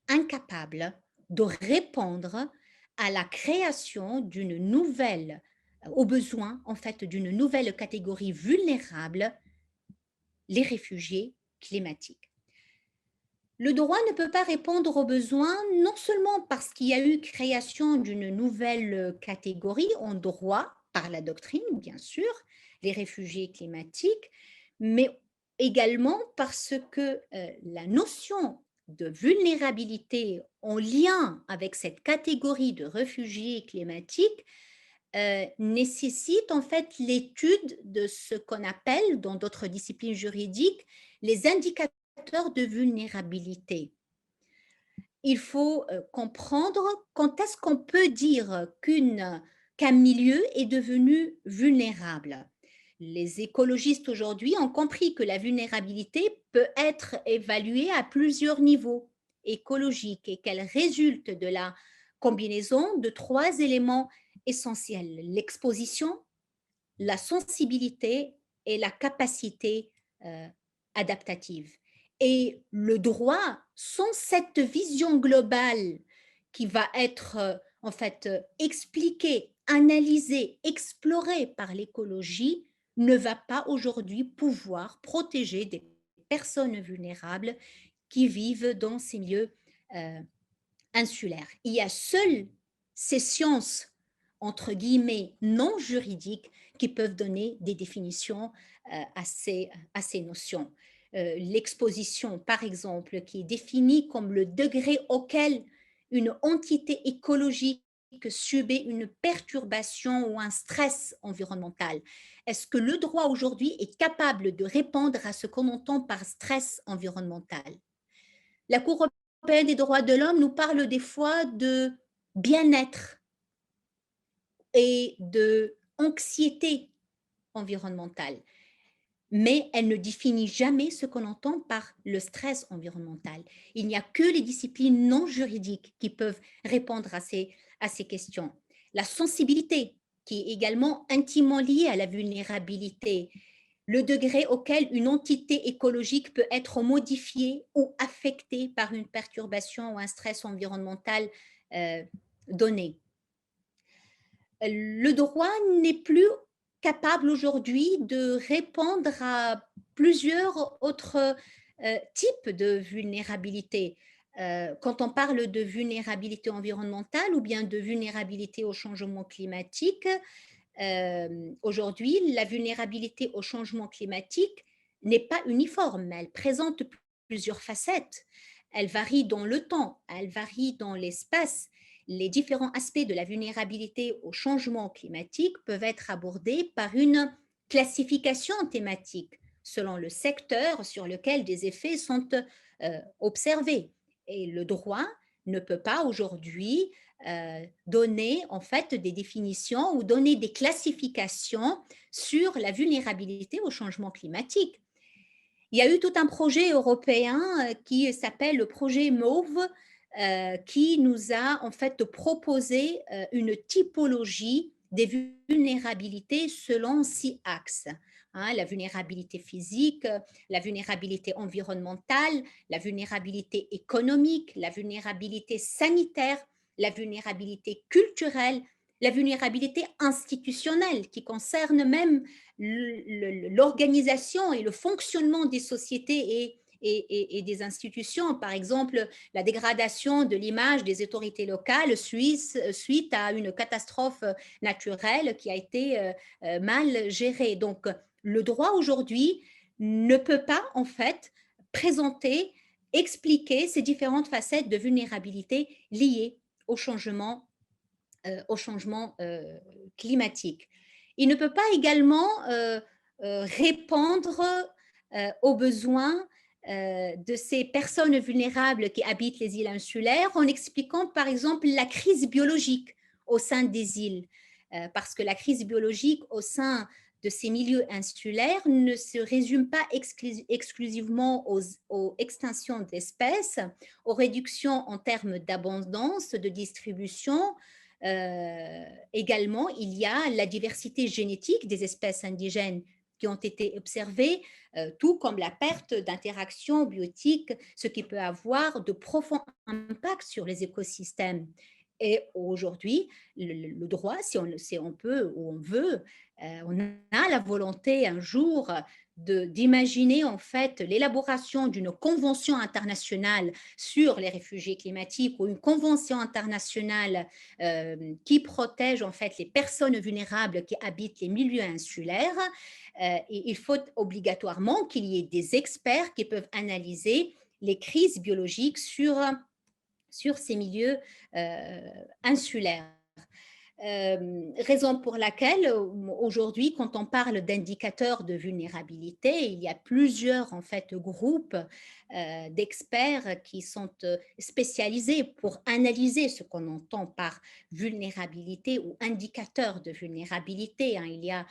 incapable de répondre à la création aux besoins en fait d'une nouvelle catégorie vulnérable, les réfugiés climatiques. Le droit ne peut pas répondre aux besoins non seulement parce qu'il y a eu création d'une nouvelle catégorie en droit par la doctrine, bien sûr, les réfugiés climatiques, mais également parce que la notion de vulnérabilité en lien avec cette catégorie de réfugiés climatiques nécessite en fait l'étude de ce qu'on appelle dans d'autres disciplines juridiques les indicateurs de vulnérabilité. il faut comprendre quand est-ce qu'on peut dire qu'un milieu est devenu vulnérable. Les écologistes aujourd'hui ont compris que la vulnérabilité peut être évaluée à plusieurs niveaux écologiques et qu'elle résulte de la combinaison de 3 éléments essentiels: l'exposition, la sensibilité et la capacité adaptative. Et le droit, sans cette vision globale qui va être en fait expliquée, analysée, explorée par l'écologie, ne va pas aujourd'hui pouvoir protéger des personnes vulnérables qui vivent dans ces milieux euh, insulaires. Il y a seules ces sciences, entre guillemets, non juridiques qui peuvent donner des définitions à ces notions. L'exposition, par exemple, qui est définie comme le degré auquel une entité écologique subit une perturbation ou un stress environnemental. Est-ce que le droit aujourd'hui est capable de répondre à ce qu'on entend par stress environnemental? La Cour européenne des droits de l'homme nous parle des fois de bien-être et de anxiété environnementale, mais elle ne définit jamais ce qu'on entend par le stress environnemental. Il n'y a que les disciplines non juridiques qui peuvent répondre à ces questions. La sensibilité, qui est également intimement liée à la vulnérabilité, le degré auquel une entité écologique peut être modifiée ou affectée par une perturbation ou un stress environnemental donné. Le droit n'est plus capable aujourd'hui de répondre à plusieurs autres types de vulnérabilité. Quand on parle de vulnérabilité environnementale ou bien de vulnérabilité au changement climatique, aujourd'hui, la vulnérabilité au changement climatique n'est pas uniforme, elle présente plusieurs facettes. Elle varie dans le temps, elle varie dans l'espace. Les différents aspects de la vulnérabilité au changement climatique peuvent être abordés par une classification thématique selon le secteur sur lequel des effets sont observés. Et le droit ne peut pas aujourd'hui donner en fait des définitions ou donner des classifications sur la vulnérabilité au changement climatique. Il y a eu tout un projet européen qui s'appelle le projet MAUVE, qui nous a en fait proposé une typologie des vulnérabilités selon 6 axes. La vulnérabilité physique, la vulnérabilité environnementale, la vulnérabilité économique, la vulnérabilité sanitaire, la vulnérabilité culturelle, la vulnérabilité institutionnelle qui concerne même l'organisation et le fonctionnement des sociétés et des institutions. Par exemple, la dégradation de l'image des autorités locales suite à une catastrophe naturelle qui a été mal gérée. Donc, le droit aujourd'hui ne peut pas, en fait, présenter, expliquer ces différentes facettes de vulnérabilité liées au changement climatique. Il ne peut pas également répondre aux besoins de ces personnes vulnérables qui habitent les îles insulaires en expliquant par exemple la crise biologique au sein des îles. Parce que la crise biologique au sein de ces milieux insulaires ne se résume pas exclusivement aux extinctions d'espèces, aux réductions en termes d'abondance, de distribution. Également, il y a la diversité génétique des espèces indigènes qui ont été observées, tout comme la perte d'interaction biotique, ce qui peut avoir de profonds impacts sur les écosystèmes. Et aujourd'hui, le droit, si on peut ou on veut, on a la volonté un jour d'imaginer en fait l'élaboration d'une convention internationale sur les réfugiés climatiques ou une convention internationale qui protège en fait les personnes vulnérables qui habitent les milieux insulaires. Et il faut obligatoirement qu'il y ait des experts qui peuvent analyser les crises biologiques sur ces milieux insulaires. Raison pour laquelle aujourd'hui, quand on parle d'indicateurs de vulnérabilité, il y a plusieurs en fait groupes d'experts qui sont spécialisés pour analyser ce qu'on entend par vulnérabilité ou indicateur de vulnérabilité, hein. Il y a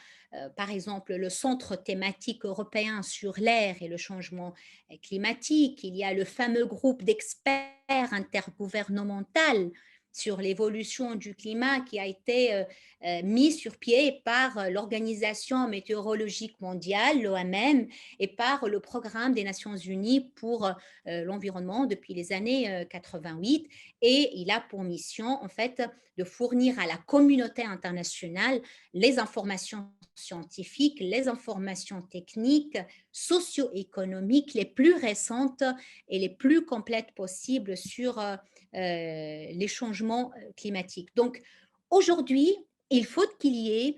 par exemple le Centre thématique européen sur l'air et le changement climatique. Il y a le fameux groupe d'experts intergouvernemental sur l'évolution du climat qui a été mis sur pied par l'Organisation météorologique mondiale, l'OMM, et par le Programme des Nations Unies pour l'environnement depuis les années 88. Et il a pour mission, en fait, de fournir à la communauté internationale les informations scientifiques, les informations techniques, socio-économiques les plus récentes et les plus complètes possibles sur les changements climatiques. Donc, aujourd'hui, il faut qu'il y ait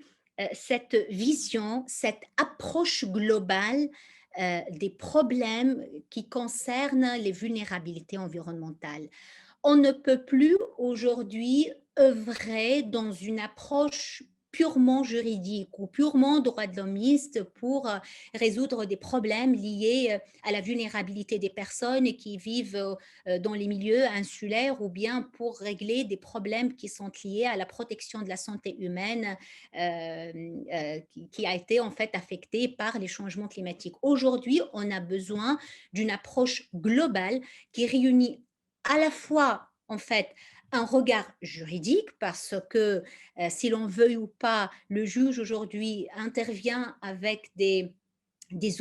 cette vision, cette approche globale des problèmes qui concernent les vulnérabilités environnementales. On ne peut plus aujourd'hui œuvrer dans une approche purement juridique ou purement droit de l'hommiste pour résoudre des problèmes liés à la vulnérabilité des personnes qui vivent dans les milieux insulaires ou bien pour régler des problèmes qui sont liés à la protection de la santé humaine qui a été en fait affectée par les changements climatiques. Aujourd'hui, on a besoin d'une approche globale qui réunit à la fois, en fait, un regard juridique, parce que si l'on veuille ou pas, le juge aujourd'hui intervient avec des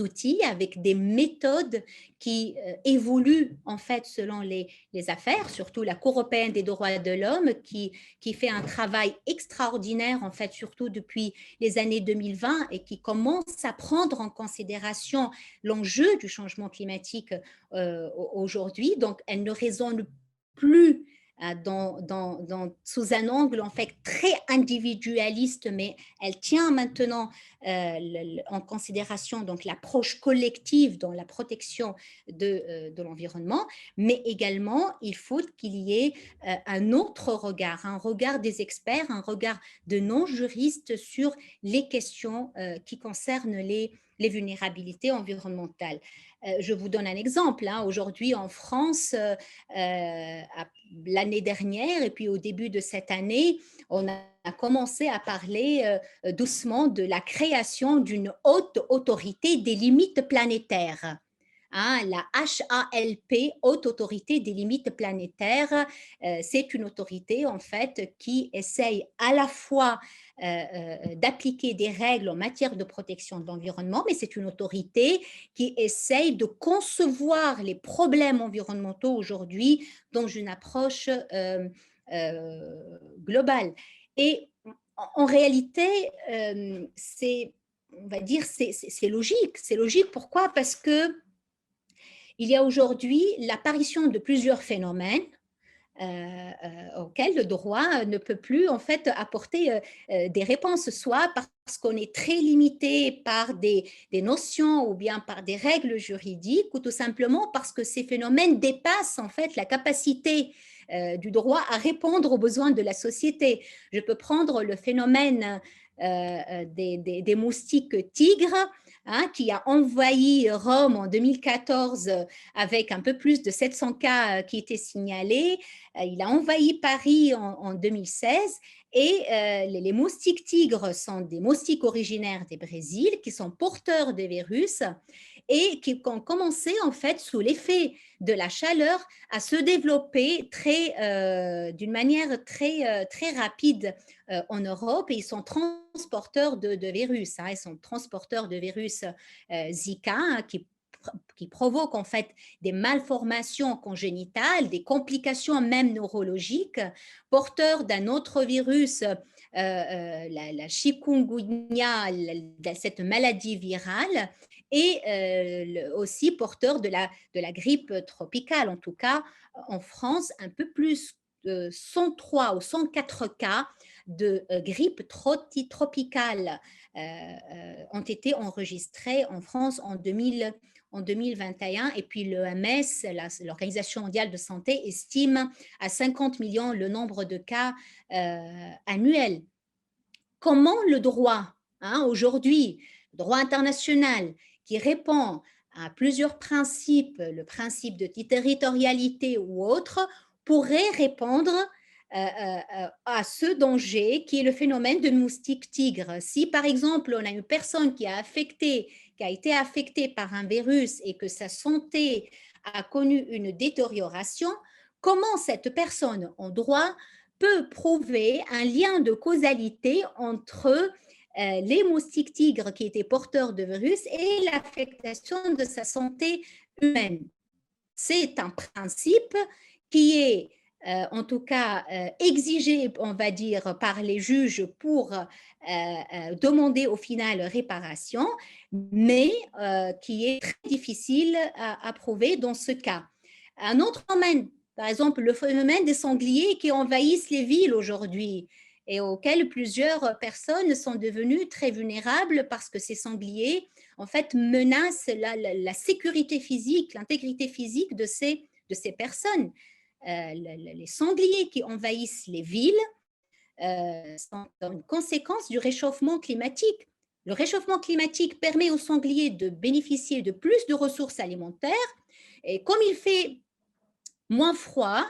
outils, avec des méthodes qui évoluent en fait selon les affaires, surtout la Cour européenne des droits de l'homme qui fait un travail extraordinaire en fait, surtout depuis les années 2020 et qui commence à prendre en considération l'enjeu du changement climatique aujourd'hui. Donc, elle ne raisonne plus sous un angle en fait très individualiste, mais elle tient maintenant en considération donc l'approche collective dans la protection de l'environnement, mais également il faut qu'il y ait un autre regard, un regard des experts, un regard de non-juristes sur les questions qui concernent les vulnérabilités environnementales. Je vous donne un exemple. Hein. Aujourd'hui, en France, l'année dernière et puis au début de cette année, on a commencé à parler doucement de la création d'une haute autorité des limites planétaires. Hein, la HALP, Haute Autorité des Limites Planétaires, c'est une autorité en fait qui essaye à la fois d'appliquer des règles en matière de protection de l'environnement, mais c'est une autorité qui essaye de concevoir les problèmes environnementaux aujourd'hui dans une approche globale. Et en réalité, on va dire, c'est logique. C'est logique. Pourquoi? Parce que il y a aujourd'hui l'apparition de plusieurs phénomènes auxquels le droit ne peut plus en fait apporter des réponses, soit parce qu'on est très limité par des notions ou bien par des règles juridiques, ou tout simplement parce que ces phénomènes dépassent en fait la capacité du droit à répondre aux besoins de la société. Je peux prendre le phénomène des moustiques tigres, hein, qui a envahi Rome en 2014 avec un peu plus de 700 cas qui étaient signalés. Il a envahi Paris en 2016 et les moustiques tigres sont des moustiques originaires des Brésil qui sont porteurs de virus et qui ont commencé en fait sous l'effet de la chaleur à se développer d'une manière très rapide en Europe, et ils sont transporteurs de virus. Hein, ils sont transporteurs de virus Zika, hein, qui provoquent en fait des malformations congénitales, des complications même neurologiques, porteurs d'un autre virus, la chikungunya, cette maladie virale, et aussi porteurs de la grippe tropicale. En tout cas, en France, un peu plus de 103 ou 104 cas de grippe tropicale ont été enregistrés en France en en 2021, et puis l'OMS, l'Organisation mondiale de santé, estime à 50 millions le nombre de cas annuels. Comment le droit, aujourd'hui, le droit international, qui répond à plusieurs principes, le principe de territorialité ou autre, pourrait répondre à ce danger qui est le phénomène de moustique tigre. Si par exemple on a une personne qui a été affectée par un virus et que sa santé a connu une détérioration, comment cette personne en droit peut prouver un lien de causalité entre les moustiques tigres qui étaient porteurs de virus et l'affectation de sa santé humaine. C'est un principe qui est en tout cas exigé, on va dire, par les juges pour demander au final réparation, mais qui est très difficile à prouver dans ce cas. Un autre domaine, par exemple, le phénomène des sangliers qui envahissent les villes aujourd'hui et auxquels plusieurs personnes sont devenues très vulnérables parce que ces sangliers, en fait, menacent la sécurité physique, l'intégrité physique de ces personnes. Les sangliers qui envahissent les villes sont une conséquence du réchauffement climatique. Le réchauffement climatique permet aux sangliers de bénéficier de plus de ressources alimentaires et comme il fait moins froid,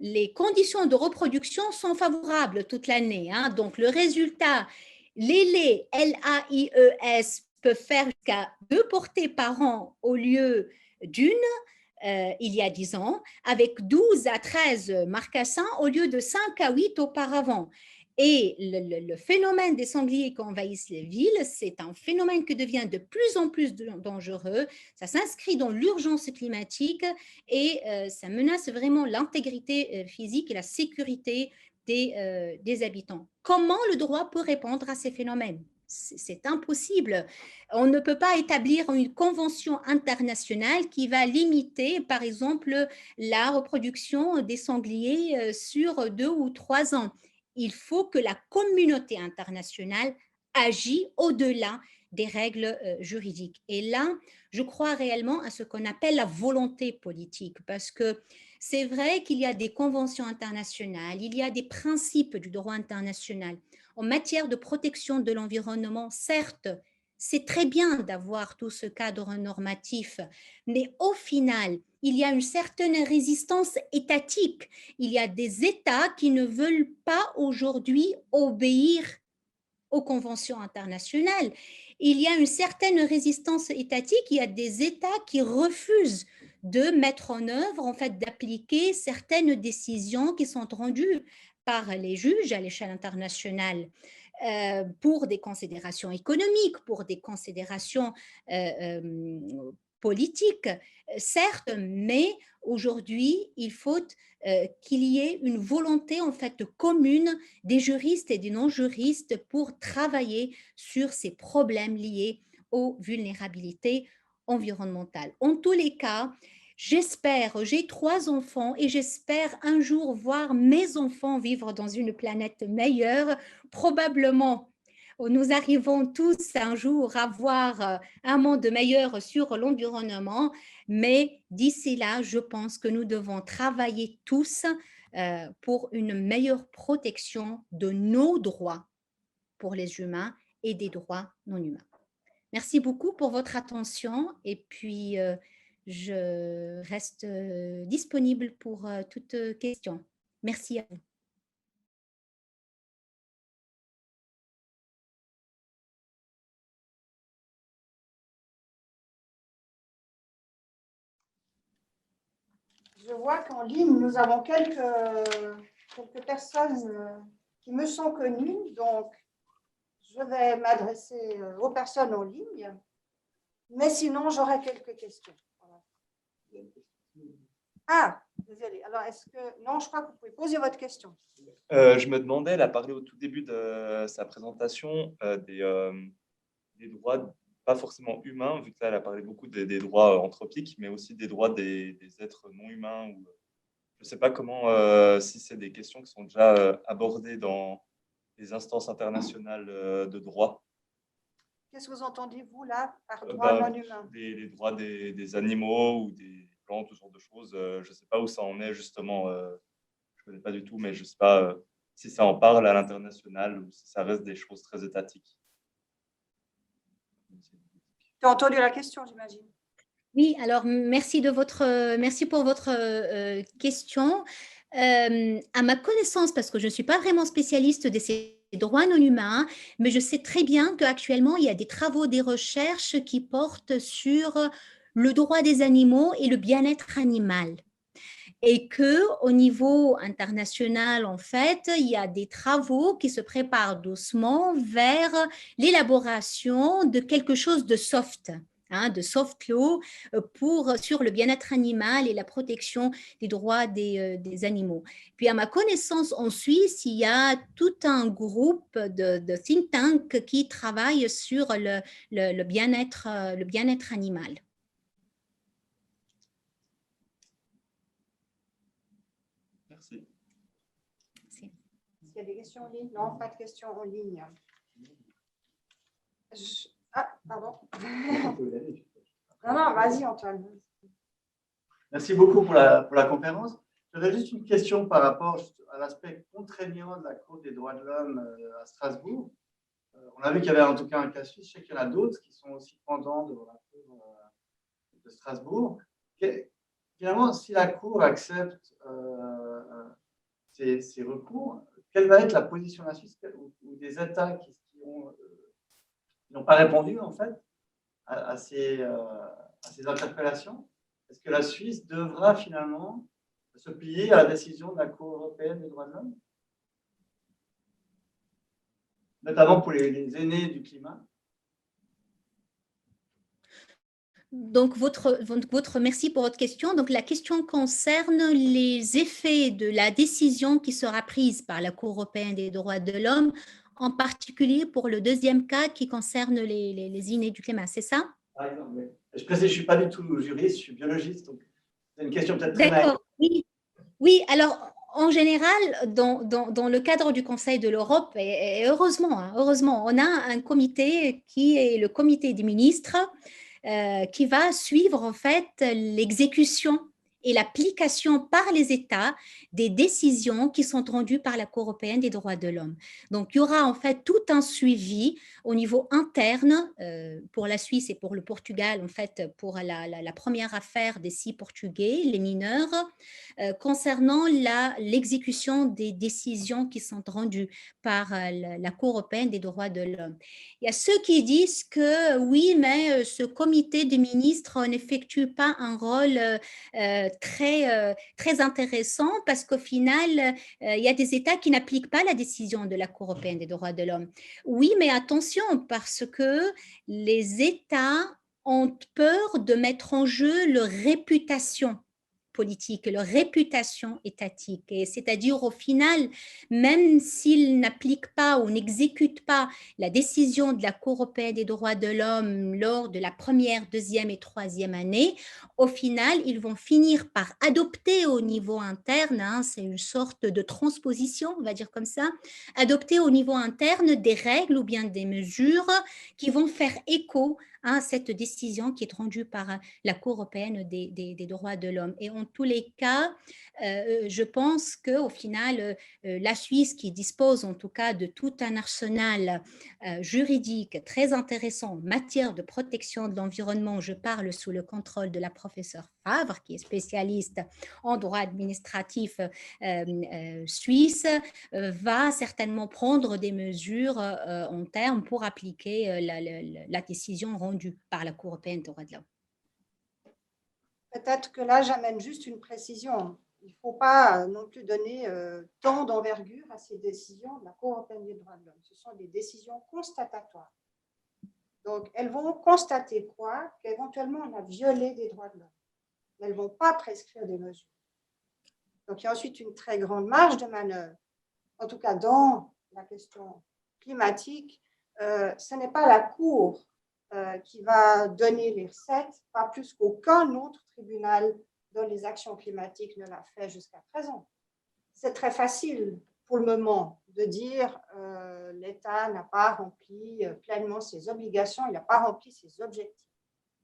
les conditions de reproduction sont favorables toute l'année. Donc, le résultat, les laits, LAIES, peuvent faire jusqu'à 2 portées par an au lieu d'une il y a 10 ans, avec 12 à 13 marcassins au lieu de 5 à 8 auparavant. Et le phénomène des sangliers qui envahissent les villes, c'est un phénomène qui devient de plus en plus dangereux. Ça s'inscrit dans l'urgence climatique et ça menace vraiment l'intégrité physique et la sécurité des habitants. Comment le droit peut répondre à ces phénomènes? C'est impossible. On ne peut pas établir une convention internationale qui va limiter, par exemple, la reproduction des sangliers sur 2 ou 3 ans. Il faut que la communauté internationale agisse au-delà des règles juridiques. Et là, je crois réellement à ce qu'on appelle la volonté politique, parce que c'est vrai qu'il y a des conventions internationales, il y a des principes du droit international. En matière de protection de l'environnement, certes, c'est très bien d'avoir tout ce cadre normatif, mais au final, il y a une certaine résistance étatique. Il y a des États qui ne veulent pas aujourd'hui obéir aux conventions internationales. Il y a une certaine résistance étatique, il y a des États qui refusent de mettre en œuvre, en fait, d'appliquer certaines décisions qui sont rendues par les juges à l'échelle internationale pour des considérations économiques, pour des considérations politiques, certes, mais aujourd'hui, il faut qu'il y ait une volonté en fait commune des juristes et des non-juristes pour travailler sur ces problèmes liés aux vulnérabilités environnementales. En tous les cas, j'espère, j'ai 3 enfants et j'espère un jour voir mes enfants vivre dans une planète meilleure. Probablement, nous arrivons tous un jour à voir un monde meilleur sur l'environnement, mais d'ici là, je pense que nous devons travailler tous pour une meilleure protection de nos droits pour les humains et des droits non humains. Merci beaucoup pour votre attention et puis je reste disponible pour toute question. Merci à vous. Je vois qu'en ligne, nous avons quelques personnes qui me sont connues, donc je vais m'adresser aux personnes en ligne, mais sinon, j'aurai quelques questions. Voilà. Ah, désolé. Alors, est-ce que... Non, je crois que vous pouvez poser votre question. Je me demandais, elle a parlé au tout début de sa présentation des droits pas forcément humains, vu que là, elle a parlé beaucoup des droits anthropiques, mais aussi des droits des êtres non humains. Ou, je ne sais pas comment, si c'est des questions qui sont déjà abordées dans les instances internationales de droit. Qu'est-ce que vous entendez, vous, là, par droit non humain? Les droits des animaux ou des plantes, ce genre de choses. Je ne sais pas où ça en est, justement. Je ne connais pas du tout, mais je ne sais pas si ça en parle à l'international ou si ça reste des choses très étatiques. Tu as entendu la question, j'imagine. Oui, alors merci pour votre question. À ma connaissance, parce que je ne suis pas vraiment spécialiste de ces droits non humains, mais je sais très bien qu'actuellement, il y a des travaux, des recherches qui portent sur le droit des animaux et le bien-être animal. Et qu'au niveau international, en fait, il y a des travaux qui se préparent doucement vers l'élaboration de quelque chose de soft. De soft law sur le bien-être animal et la protection des droits des animaux. Puis à ma connaissance, en Suisse, il y a tout un groupe de think tank qui travaille sur le bien-être animal. Merci. Est-ce qu'il y a des questions en ligne? Non, pas de questions en ligne. Ah, pardon. Non, vas-y, Antoine. Merci beaucoup pour la conférence. J'avais juste une question par rapport à l'aspect contraignant de la Cour des droits de l'homme à Strasbourg. On a vu qu'il y avait en tout cas un cas suisse. Je sais qu'il y en a d'autres qui sont aussi pendants devant la Cour de Strasbourg. Finalement, si la Cour accepte ces recours, quelle va être la position de la Suisse ou des États qui n'ont pas répondu en fait à ces interpellations? Est-ce que la Suisse devra finalement se plier à la décision de la Cour européenne des droits de l'homme, notamment pour les aînés du climat? Donc, merci pour votre question. Donc, la question concerne les effets de la décision qui sera prise par la Cour européenne des droits de l'homme, en particulier pour le deuxième cas qui concerne les aînés du climat, c'est ça? Par exemple, oui. Je précise, je ne suis pas du tout juriste, je suis biologiste, donc c'est une question peut-être très naïve. D'accord, oui. Oui, alors en général, dans le cadre du Conseil de l'Europe, et heureusement, on a un comité qui est le comité des ministres qui va suivre en fait l'exécution et l'application par les États des décisions qui sont rendues par la Cour européenne des droits de l'homme. Donc, il y aura en fait tout un suivi au niveau interne pour la Suisse et pour le Portugal, en fait, pour la première affaire des 6 Portugais, les mineurs, concernant l'exécution des décisions qui sont rendues par la Cour européenne des droits de l'homme. Il y a ceux qui disent que oui, mais ce comité des ministres n'effectue pas un rôle très intéressant parce qu'au final, il y a des États qui n'appliquent pas la décision de la Cour européenne des droits de l'homme. Oui, mais attention, parce que les États ont peur de mettre en jeu leur réputation politique, leur réputation étatique. Et c'est-à-dire, au final, même s'ils n'appliquent pas ou n'exécutent pas la décision de la Cour européenne des droits de l'homme lors de la première, deuxième et troisième année, au final, ils vont finir par adopter au niveau interne, c'est une sorte de transposition, on va dire comme ça, adopter au niveau interne des règles ou bien des mesures qui vont faire écho à cette décision qui est rendue par la Cour européenne des droits de l'homme. Et en tous les cas, je pense qu'au final, la Suisse, qui dispose en tout cas de tout un arsenal juridique très intéressant en matière de protection de l'environnement, je parle sous le contrôle de la professeure Favre, qui est spécialiste en droit administratif suisse, va certainement prendre des mesures en termes pour appliquer la décision rendue par la Cour européenne des droits de l'homme. Peut-être que là, j'amène juste une précision. Il ne faut pas non plus donner tant d'envergure à ces décisions de la Cour européenne des droits de l'homme. Ce sont des décisions constatatoires. Donc, elles vont constater quoi? Qu'éventuellement, on a violé des droits de l'homme. Mais elles ne vont pas prescrire des mesures. Donc, il y a ensuite une très grande marge de manœuvre. En tout cas, dans la question climatique, ce n'est pas la Cour qui va donner les recettes, pas plus qu'aucun autre tribunal dans les actions climatiques ne l'a fait jusqu'à présent. C'est très facile pour le moment de dire les État n'a pas rempli pleinement ses obligations, il n'a pas rempli ses objectifs.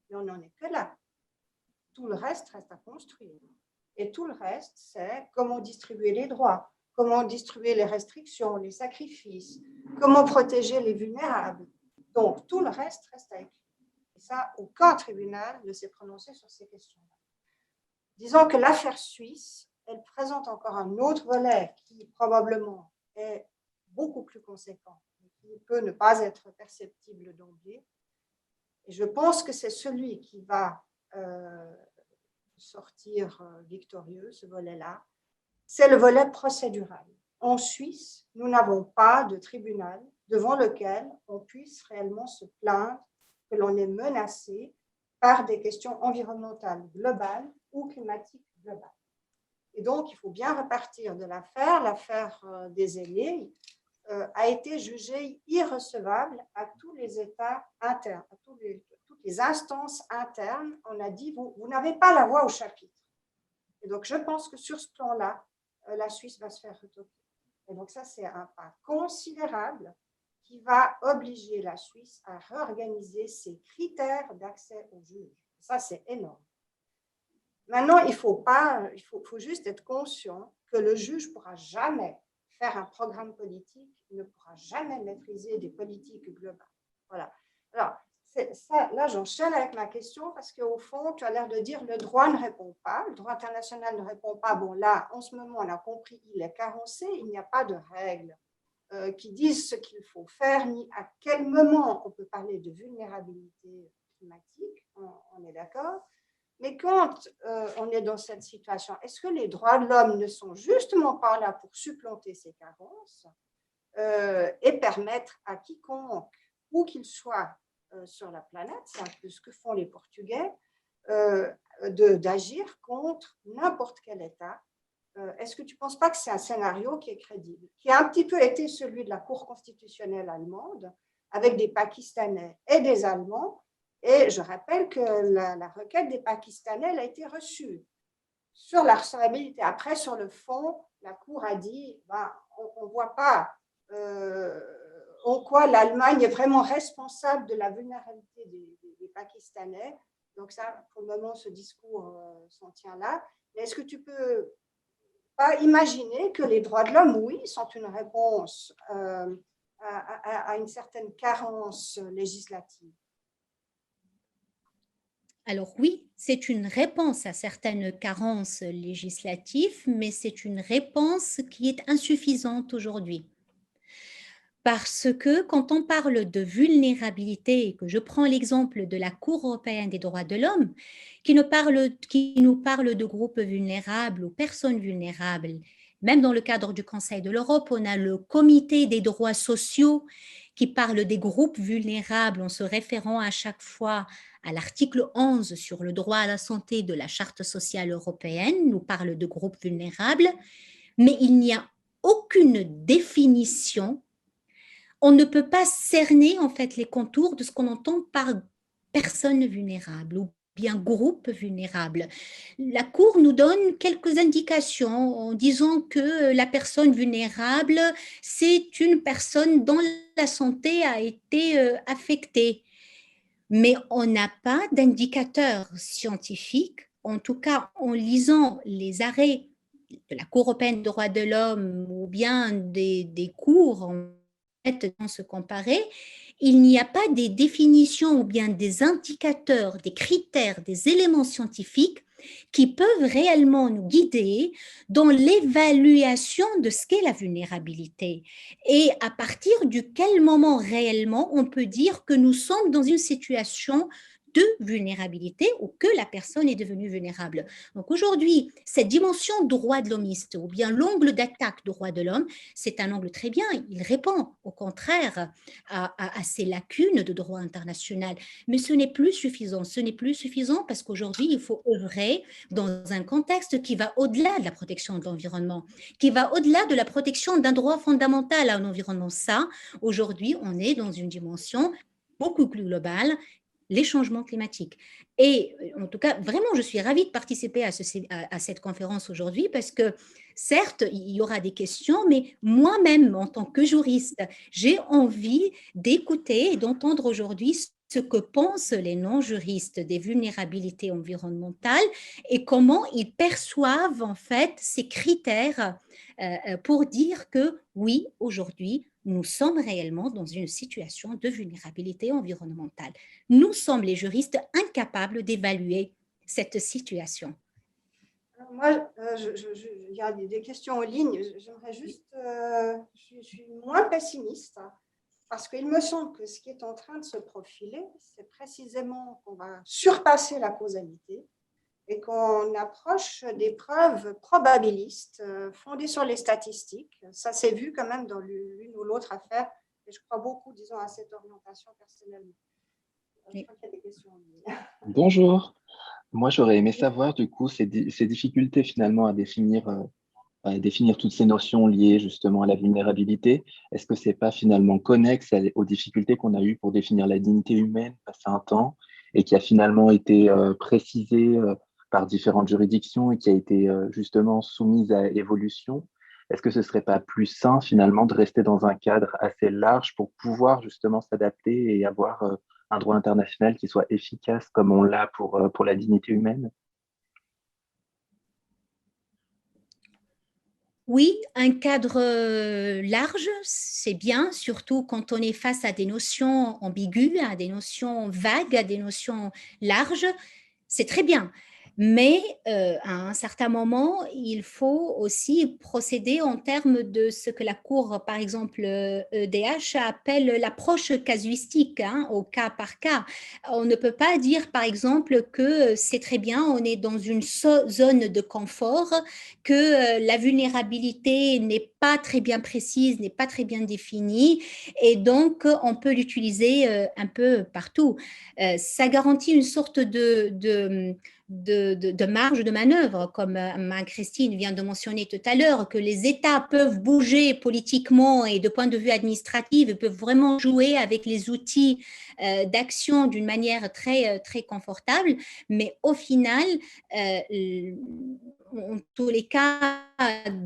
Mais on n'en est que là. Tout le reste à construire. Et tout le reste, c'est comment distribuer les droits, comment distribuer les restrictions, les sacrifices, comment protéger les vulnérables. Donc, tout le reste à écrire. Et ça, aucun tribunal ne s'est prononcé sur ces questions-là. Disons que l'affaire suisse, elle présente encore un autre volet qui probablement est beaucoup plus conséquent, qui peut ne pas être perceptible d'emblée. Et je pense que c'est celui qui va sortir victorieux, ce volet-là. C'est le volet procédural. En Suisse, nous n'avons pas de tribunal devant lequel on puisse réellement se plaindre que l'on est menacé par des questions environnementales globales ou climatiques globales. Et donc, il faut bien repartir de l'affaire. L'affaire des aînés a été jugée irrecevable à tous les États internes, à toutes les instances internes. On a dit, vous n'avez pas la voix au chapitre. Et donc, je pense que sur ce plan-là, la Suisse va se faire retoquer. Et donc, ça, c'est un pas considérable qui va obliger la Suisse à réorganiser ses critères d'accès aux juges. Ça, c'est énorme. Maintenant, il faut juste être conscient que le juge ne pourra jamais faire un programme politique, ne pourra jamais maîtriser des politiques globales. Voilà. Alors, ça, là, j'enchaîne avec ma question parce qu'au fond, tu as l'air de dire le droit ne répond pas, le droit international ne répond pas. Bon, là, en ce moment, on a compris, il est carencé, il n'y a pas de règles qui disent ce qu'il faut faire, ni à quel moment on peut parler de vulnérabilité climatique, on est d'accord. Mais quand on est dans cette situation, est-ce que les droits de l'homme ne sont justement pas là pour supplanter ces carences et permettre à quiconque, où qu'il soit sur la planète, c'est un peu ce que font les Portugais, d'agir contre n'importe quel État? Est-ce que tu ne penses pas que c'est un scénario qui est crédible, qui a un petit peu été celui de la Cour constitutionnelle allemande, avec des Pakistanais et des Allemands? Et je rappelle que la requête des Pakistanais elle a été reçue sur la recevabilité. Après, sur le fond, la Cour a dit on ne voit pas en quoi l'Allemagne est vraiment responsable de la vulnérabilité des Pakistanais. Donc ça, pour le moment, ce discours s'en tient là. Mais est-ce que tu peux pas imaginer que les droits de l'homme, oui, sont une réponse à une certaine carence législative? Alors oui, c'est une réponse à certaines carences législatives, mais c'est une réponse qui est insuffisante aujourd'hui. Parce que quand on parle de vulnérabilité, et que je prends l'exemple de la Cour européenne des droits de l'homme, qui nous parle de groupes vulnérables ou personnes vulnérables, même dans le cadre du Conseil de l'Europe, on a le Comité des droits sociaux qui parle des groupes vulnérables en se référant à chaque fois à l'article 11 sur le droit à la santé de la Charte sociale européenne, nous parle de groupes vulnérables, mais il n'y a aucune définition. On ne peut pas cerner en fait les contours de ce qu'on entend par personne vulnérable ou bien groupe vulnérable. La Cour nous donne quelques indications en disant que la personne vulnérable, c'est une personne dont la santé a été affectée. Mais on n'a pas d'indicateur scientifique, en tout cas en lisant les arrêts de la Cour européenne des droits de l'homme ou bien des cours en fait dans se comparer, il n'y a pas des définitions ou bien des indicateurs, des critères, des éléments scientifiques qui peuvent réellement nous guider dans l'évaluation de ce qu'est la vulnérabilité et à partir de quel moment réellement on peut dire que nous sommes dans une situation de vulnérabilité ou que la personne est devenue vulnérable. Donc aujourd'hui, cette dimension droit de l'homiste ou bien l'angle d'attaque droit de l'homme, c'est un angle très bien, il répond au contraire à ces lacunes de droit international, mais ce n'est plus suffisant. Ce n'est plus suffisant parce qu'aujourd'hui, il faut œuvrer dans un contexte qui va au-delà de la protection de l'environnement, qui va au-delà de la protection d'un droit fondamental à un environnement sain. Aujourd'hui, on est dans une dimension beaucoup plus globale, les changements climatiques. Et en tout cas, vraiment, je suis ravie de participer à cette conférence aujourd'hui parce que certes, il y aura des questions, mais moi-même, en tant que juriste, j'ai envie d'écouter et d'entendre aujourd'hui ce que pensent les non-juristes des vulnérabilités environnementales et comment ils perçoivent en fait ces critères pour dire que oui, aujourd'hui, nous sommes réellement dans une situation de vulnérabilité environnementale. Nous sommes les juristes incapables d'évaluer cette situation. Moi, il y a des questions en ligne. J'aimerais juste, je suis moins pessimiste parce qu'il me semble que ce qui est en train de se profiler, c'est précisément qu'on va surpasser la causalité et qu'on approche des preuves probabilistes fondées sur les statistiques. Ça s'est vu quand même dans l'une ou l'autre affaire et je crois beaucoup, disons, à cette orientation personnellement. Je crois qu'il y a des questions en ligne. Bonjour. Moi, j'aurais aimé savoir, du coup, ces difficultés finalement à définir toutes ces notions liées justement à la vulnérabilité. Est-ce que c'est pas finalement connexe aux difficultés qu'on a eues pour définir la dignité humaine passé un temps et qui a finalement été précisée par différentes juridictions et qui a été justement soumise à évolution? Est-ce que ce serait pas plus sain finalement de rester dans un cadre assez large pour pouvoir justement s'adapter et avoir un droit international qui soit efficace comme on l'a pour la dignité humaine? Oui, un cadre large, c'est bien, surtout quand on est face à des notions ambiguës, à des notions vagues, à des notions larges, c'est très bien. Mais à un certain moment, il faut aussi procéder en termes de ce que la Cour, par exemple, EDH, appelle l'approche casuistique, hein, au cas par cas. On ne peut pas dire, par exemple, que c'est très bien, on est dans une zone de confort, que la vulnérabilité n'est pas très bien précise, n'est pas très bien définie, et donc on peut l'utiliser un peu partout. Ça garantit une sorte de marge de manœuvre, comme Christine vient de mentionner tout à l'heure, que les États peuvent bouger politiquement et de point de vue administratif, ils peuvent vraiment jouer avec les outils d'action d'une manière très, très confortable, mais au final, en tous les cas,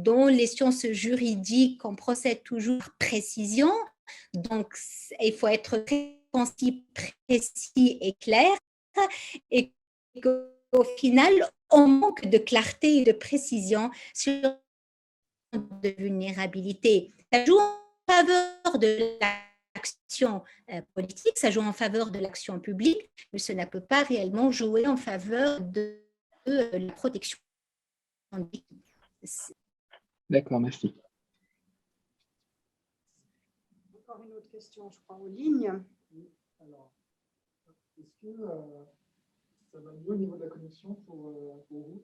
dans les sciences juridiques, on procède toujours par précision, donc il faut être très précis et clair, et qu'au final, on manque de clarté et de précision sur de vulnérabilité. Ça joue en faveur de l'action politique, ça joue en faveur de l'action publique, mais ça ne peut pas réellement jouer en faveur de la protection. D'accord, merci. Encore une autre question, je crois, en ligne. Alors, est-ce que ça va mieux au niveau de la connexion pour vous?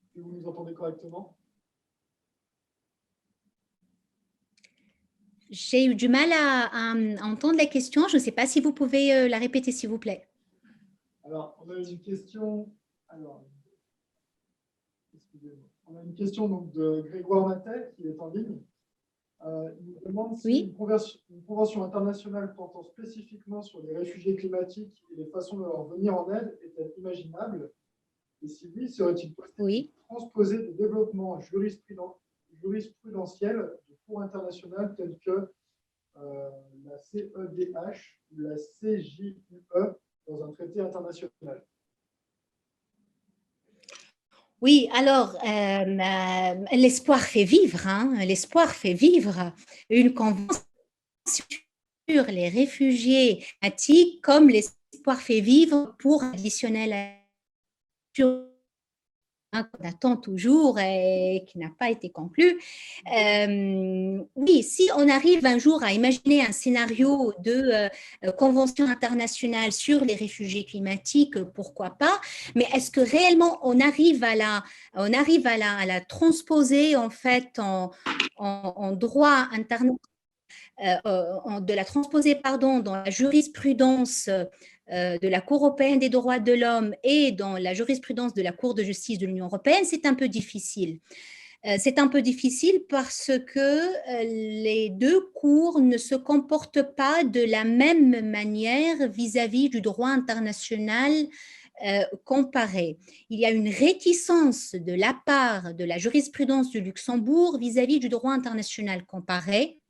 Est-ce que vous nous entendez correctement? J'ai eu du mal à entendre la question. Je ne sais pas si vous pouvez la répéter, s'il vous plaît. Alors, on a une question. Alors, excusez-moi. On a une question donc, de Grégoire Matet qui est en ligne. Il nous demande si Oui. une convention internationale portant spécifiquement sur les réfugiés climatiques et les façons de leur venir en aide est-elle imaginable? Et si oui, serait-il possible de transposer des développements jurisprudentiels de cours internationales tels que la CEDH ou la CJUE dans un traité international? Oui, alors, l'espoir fait vivre, hein, l'espoir fait vivre. Une convention sur les réfugiés climatiques comme l'espoir fait vivre pour additionnel qu'on attend toujours et qui n'a pas été conclu. Oui, si on arrive un jour à imaginer un scénario de convention internationale sur les réfugiés climatiques, pourquoi pas, mais est-ce que réellement on arrive à la transposer en fait en droit international, de la transposer dans la jurisprudence de la Cour européenne des droits de l'homme et dans la jurisprudence de la Cour de justice de l'Union européenne, c'est un peu difficile. C'est un peu difficile parce que les deux cours ne se comportent pas de la même manière vis-à-vis du droit international comparée. Il y a une réticence de la part de la jurisprudence du Luxembourg vis-à-vis du droit international comparé.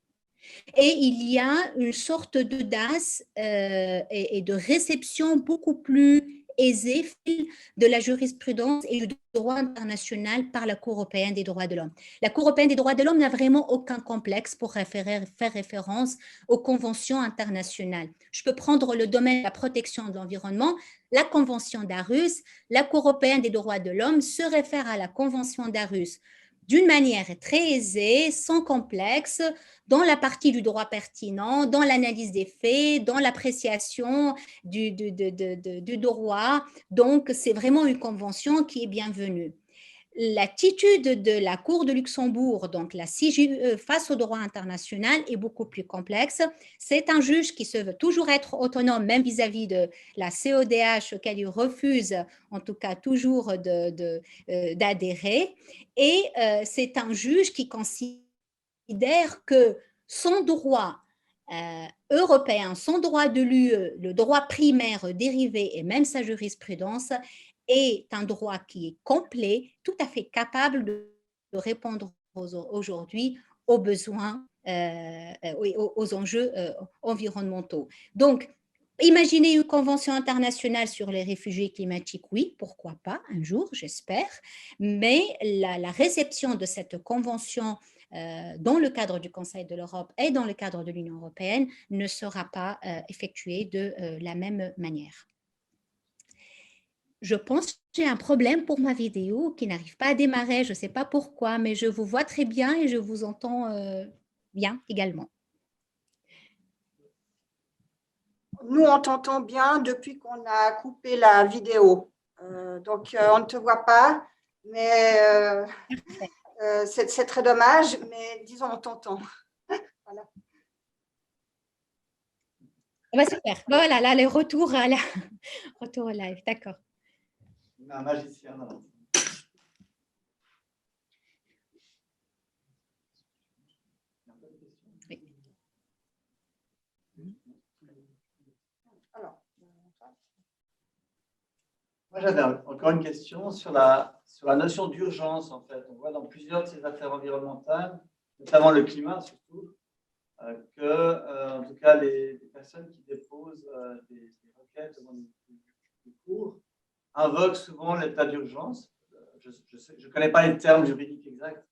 Et il y a une sorte d'audace et de réception beaucoup plus aisée de la jurisprudence et du droit international par la Cour européenne des droits de l'homme. La Cour européenne des droits de l'homme n'a vraiment aucun complexe pour faire référence aux conventions internationales. Je peux prendre le domaine de la protection de l'environnement, la Convention d'Aarhus, la Cour européenne des droits de l'homme se réfère à la Convention d'Aarhus d'une manière très aisée, sans complexe, dans la partie du droit pertinent, dans l'analyse des faits, dans l'appréciation du droit. Donc, c'est vraiment une convention qui est bienvenue. L'attitude de la Cour de Luxembourg, donc la CJUE, face au droit international est beaucoup plus complexe. C'est un juge qui se veut toujours être autonome, même vis-à-vis de la CEDH, auquel il refuse, en tout cas toujours, d'adhérer. Et c'est un juge qui considère que son droit européen, son droit de l'UE, le droit primaire dérivé et même sa jurisprudence est un droit qui est complet, tout à fait capable de répondre aujourd'hui aux besoins, aux enjeux environnementaux. Donc, imaginez une convention internationale sur les réfugiés climatiques, oui, pourquoi pas, un jour, j'espère, mais la réception de cette convention dans le cadre du Conseil de l'Europe et dans le cadre de l'Union européenne ne sera pas effectuée de la même manière. Je pense que j'ai un problème pour ma vidéo qui n'arrive pas à démarrer. Je ne sais pas pourquoi, mais je vous vois très bien et je vous entends bien également. Nous, on t'entend bien depuis qu'on a coupé la vidéo. Donc, on ne te voit pas, mais c'est très dommage, mais disons, on t'entend. Voilà. Bah, super. Voilà, là, le retour au live. D'accord. Un magicien. Moi, j'avais encore une question sur la notion d'urgence, en fait. On voit dans plusieurs de ces affaires environnementales, notamment le climat surtout, que, en tout cas, les personnes qui déposent des requêtes devant les cours invoquent souvent l'état d'urgence. Je ne connais pas les termes juridiques exacts,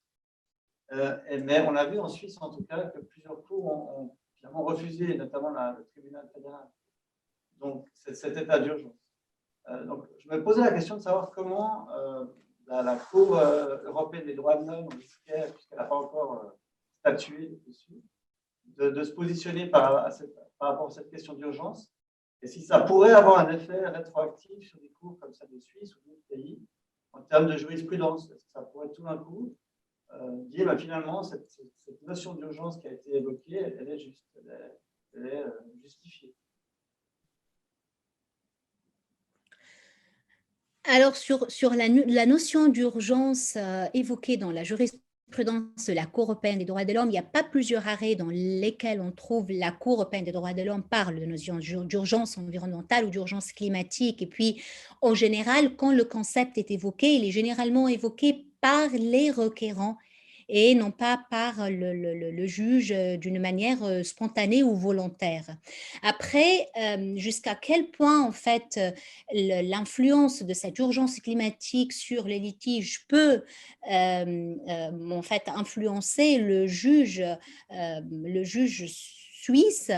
mais on a vu en Suisse, en tout cas, que plusieurs cours ont finalement refusé, notamment le tribunal fédéral. Donc, cet état d'urgence. Donc, je me posais la question de savoir comment la Cour européenne des droits de l'homme risquait, puisqu'elle n'a pas encore statué dessus, de se positionner par rapport à cette question d'urgence, et si ça pourrait avoir un effet rétroactif sur des cours comme celle de Suisse ou d'autres pays, en termes de jurisprudence. Est-ce que ça pourrait tout d'un coup dire bah, finalement cette notion d'urgence qui a été évoquée, elle est juste, elle est justifiée. Alors, sur la notion d'urgence évoquée dans la jurisprudence de la Cour européenne des droits de l'homme, il n'y a pas plusieurs arrêts dans lesquels on trouve la Cour européenne des droits de l'homme parle de notion d'urgence environnementale ou d'urgence climatique. Et puis, en général, quand le concept est évoqué, il est généralement évoqué par les requérants et non pas par le juge d'une manière spontanée ou volontaire. Après, jusqu'à quel point, en fait, l'influence de cette urgence climatique sur les litiges peut, en fait, influencer le juge suisse,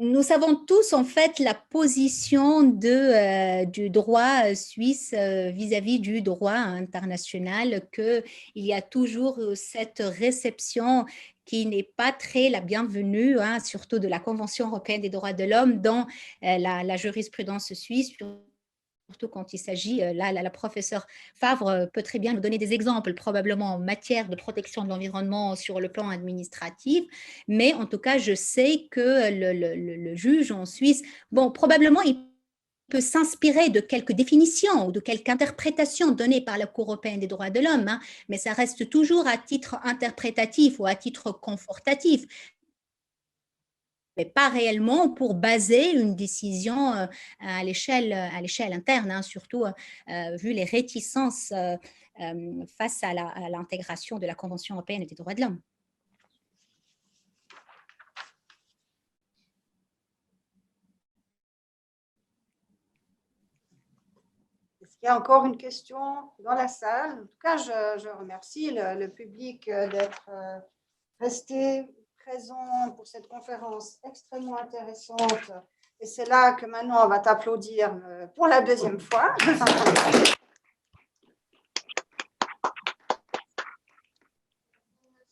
nous savons tous en fait la position du droit suisse vis-à-vis du droit international, qu'il y a toujours cette réception qui n'est pas très la bienvenue, hein, surtout de la Convention européenne des droits de l'homme dans la jurisprudence suisse, surtout quand il s'agit, là, la professeure Favre peut très bien nous donner des exemples, probablement en matière de protection de l'environnement sur le plan administratif, mais en tout cas, je sais que le juge en Suisse, bon, probablement, il peut s'inspirer de quelques définitions ou de quelques interprétations données par la Cour européenne des droits de l'homme, hein, mais ça reste toujours à titre interprétatif ou à titre confortatif. mais pas réellement pour baser une décision à l'échelle interne, hein, surtout vu les réticences face à l'intégration de la Convention européenne des droits de l'homme. Est-ce qu'il y a encore une question dans la salle? En tout cas, je remercie le public d'être resté présent pour cette conférence extrêmement intéressante. Et c'est là que maintenant, on va t'applaudir pour la deuxième fois.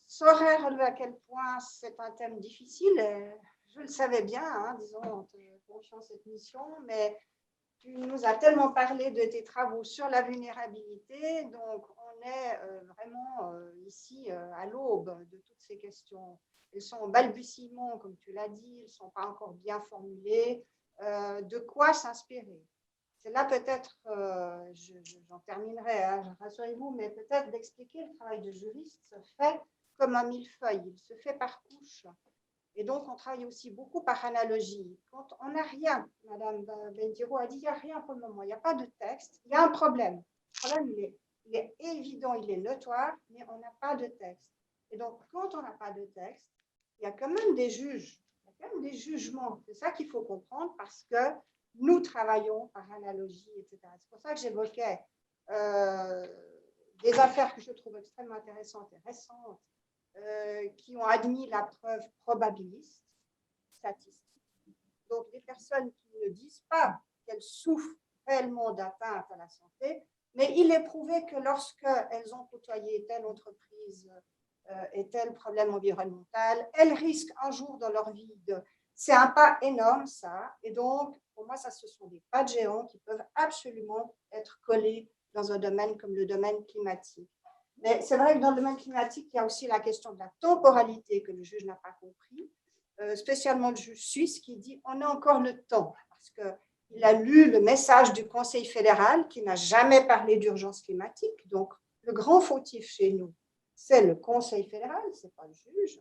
Je saurais relever à quel point c'est un thème difficile. Je le savais bien, hein, disons, en te confiant cette mission, mais tu nous as tellement parlé de tes travaux sur la vulnérabilité, donc on est vraiment ici à l'aube de toutes ces questions. Elles sont en balbutiement, comme tu l'as dit, elles ne sont pas encore bien formulées. De quoi s'inspirer? C'est là peut-être, j'en terminerai, hein, rassurez-vous, mais peut-être d'expliquer le travail de juriste se fait comme un millefeuille, il se fait par couches. Et donc, on travaille aussi beaucoup par analogie. Quand on n'a rien, Madame Bentiro a dit, il n'y a rien pour le moment, il n'y a pas de texte, il y a un problème. Le problème, il est évident, il est notoire, mais on n'a pas de texte. Et donc, quand on n'a pas de texte, il y a quand même des juges, il y a quand même des jugements. C'est ça qu'il faut comprendre parce que nous travaillons par analogie, etc. C'est pour ça que j'évoquais des affaires que je trouve extrêmement intéressantes et récentes, qui ont admis la preuve probabiliste, statistique. Donc, des personnes qui ne disent pas qu'elles souffrent réellement d'atteinte à la santé, mais il est prouvé que lorsqu'elles ont côtoyé telle entreprise et tel problème environnemental, elles risquent un jour dans leur vie de... C'est un pas énorme, ça. Et donc, pour moi, ça, ce sont des pas de géants qui peuvent absolument être collés dans un domaine comme le domaine climatique. Mais c'est vrai que dans le domaine climatique, il y a aussi la question de la temporalité que le juge n'a pas compris, spécialement le juge suisse qui dit on a encore le temps, parce qu'il a lu le message du Conseil fédéral qui n'a jamais parlé d'urgence climatique. Donc, le grand fautif chez nous, c'est le Conseil fédéral, ce n'est pas le juge.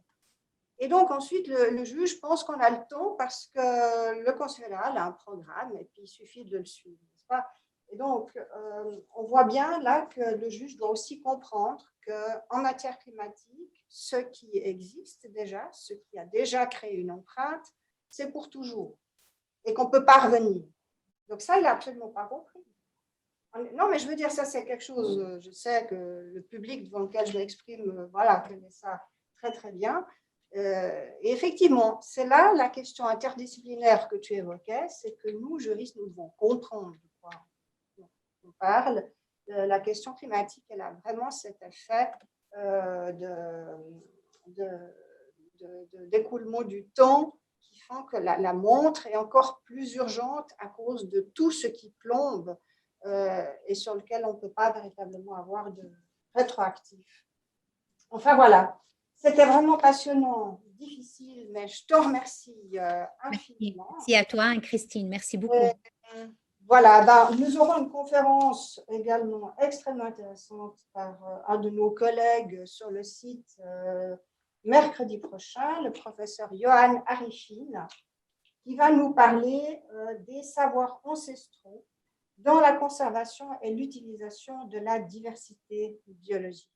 Et donc, ensuite, le juge pense qu'on a le temps parce que le Conseil fédéral a un programme et puis il suffit de le suivre, n'est-ce pas? Et donc, on voit bien là que le juge doit aussi comprendre qu'en matière climatique, ce qui existe déjà, ce qui a déjà créé une empreinte, c'est pour toujours et qu'on ne peut pas revenir. Donc ça, il n'a absolument pas compris. Non, mais je veux dire, ça, c'est quelque chose, je sais que le public devant lequel je l'exprime, voilà, connaît ça très, très bien. Et effectivement, c'est là la question interdisciplinaire que tu évoquais, c'est que nous, juristes, nous devons comprendre de quoi on parle. La question climatique, elle a vraiment cet effet d'écoulement du temps qui font que la montre est encore plus urgente à cause de tout ce qui plombe et sur lequel on ne peut pas véritablement avoir de rétroactif. Enfin, voilà. C'était vraiment passionnant, difficile, mais je te remercie infiniment. Merci à toi, Christine. Merci beaucoup. Voilà, ben, nous aurons une conférence également extrêmement intéressante par un de nos collègues sur le site mercredi prochain, le professeur Johan Arifin, qui va nous parler des savoirs ancestraux dans la conservation et l'utilisation de la diversité biologique.